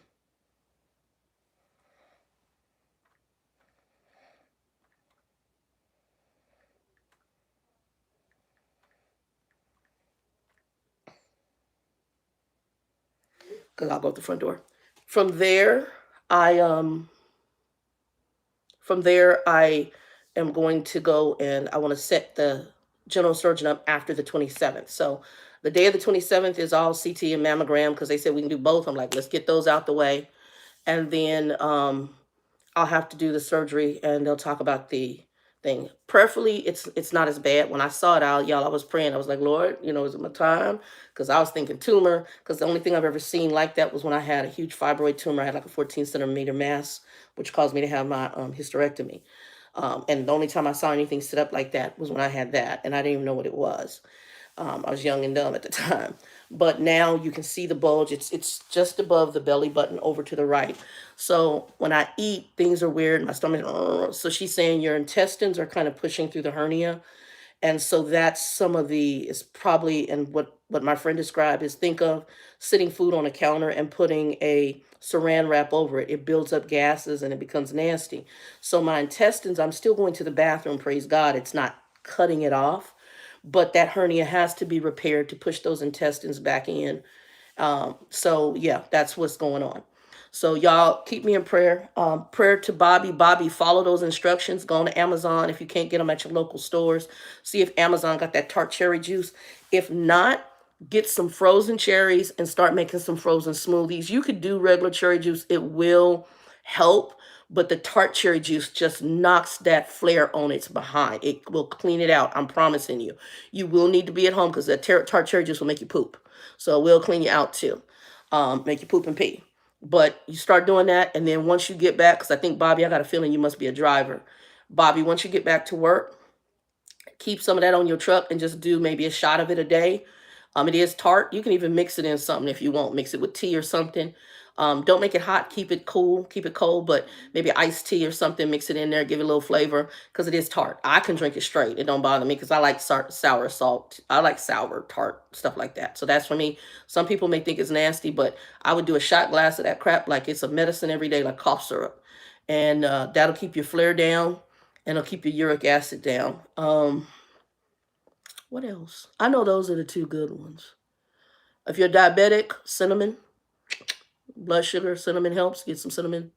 Because I'll go out the front door. From there, I from there I am going to go and I want to set the general surgeon up after the 27th. So the day of the 27th is all CT and mammogram because they said we can do both. I'm like, let's get those out the way. And then I'll have to do the surgery and they'll talk about the thing. Preferably, it's not as bad. When I saw it out, y'all, I was praying. I was like, Lord, is it my time? Because I was thinking tumor. Because the only thing I've ever seen like that was when I had a huge fibroid tumor. I had like a 14 centimeter mass, which caused me to have my hysterectomy. And the only time I saw anything sit up like that was when I had that, and I didn't even know what it was. I was young and dumb at the time. But now you can see the bulge. It's just above the belly button over to the right. So when I eat, things are weird. My stomach, so she's saying your intestines are kind of pushing through the hernia. And so that's some of the, is probably, and what my friend described is, think of sitting food on a counter and putting a saran wrap over it. It builds up gases and it becomes nasty. So my intestines, I'm still going to the bathroom, praise God. It's not cutting it off, but that hernia has to be repaired to push those intestines back in. So yeah, that's what's going on. So y'all keep me in prayer. Prayer to Bobby. Bobby, follow those instructions. Go on to Amazon if you can't get them at your local stores. See if Amazon got that tart cherry juice. If not, get some frozen cherries and start making some frozen smoothies. You could do regular cherry juice. It will help, but the tart cherry juice just knocks that flare on its behind. It will clean it out. I'm promising you. You will need to be at home because that tart cherry juice will make you poop. So it will clean you out too. Make you poop and pee. But you start doing that, and then once you get back, because I think, Bobby, I got a feeling you must be a driver. Bobby, once you get back to work, keep some of that on your truck and just do maybe a shot of it a day. It is tart. You can even mix it in something if you want. Mix it with tea or something. Don't make it hot. Keep it cool. Keep it cold, but maybe iced tea or something. Mix it in there. Give it a little flavor because it is tart. I can drink it straight. It don't bother me because I like sour salt. I like sour tart stuff like that. So that's for me. Some people may think it's nasty, but I would do a shot glass of that crap like it's a medicine every day, like cough syrup, and that'll keep your flare down and it'll keep your uric acid down. What else? I know those are the two good ones. If you're diabetic, cinnamon, blood sugar, cinnamon helps. Get some cinnamon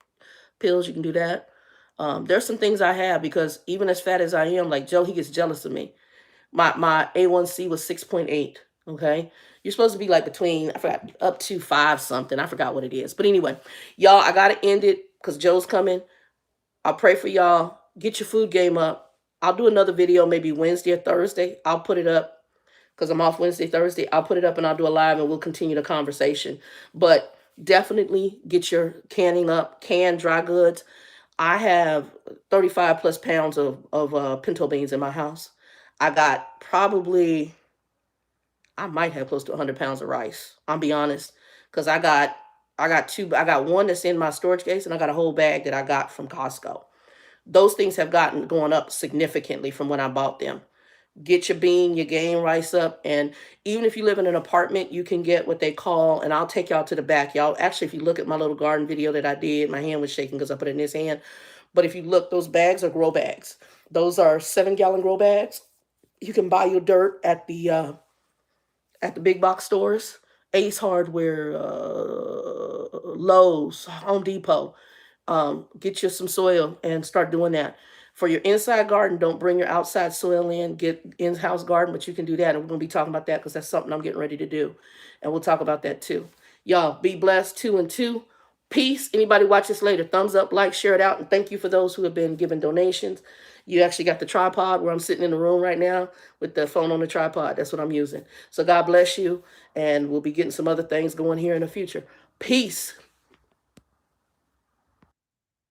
pills. You can do that. There's some things I have because even as fat as I am, like Joe, he gets jealous of me. My A1C was 6.8. Okay. You're supposed to be like between, I forgot, up to 5 something. I forgot what it is. But anyway, y'all, I got to end it because Joe's coming. I'll pray for y'all. Get your food game up. I'll do another video maybe Wednesday or Thursday. I'll put it up because I'm off Wednesday, Thursday. I'll put it up and I'll do a live and we'll continue the conversation. But definitely get your canning up, canned dry goods. I have 35 plus pounds of pinto beans in my house. I got probably, I might have close to 100 pounds of rice. I'll be honest, because I got one that's in my storage case and I got a whole bag that I got from Costco. Those things have gotten going up significantly from when I bought them. Get your bean, your game rice up. And even if you live in an apartment, you can get what they call, and I'll take y'all to the back. Y'all, actually, if you look at my little garden video that I did, my hand was shaking because I put it in his hand. But if you look, those bags are grow bags. Those are 7-gallon grow bags. You can buy your dirt at the big box stores, Ace Hardware, Lowe's, Home Depot. Get you some soil and start doing that. For your inside garden, don't bring your outside soil in. Get in-house garden, but you can do that. And we're going to be talking about that because that's something I'm getting ready to do. And we'll talk about that too. Y'all, be blessed. 2 and 2. Peace. Anybody watch this later, thumbs up, like, share it out. And thank you for those who have been giving donations. You actually got the tripod where I'm sitting in the room right now with the phone on the tripod. That's what I'm using. So God bless you. And we'll be getting some other things going here in the future. Peace.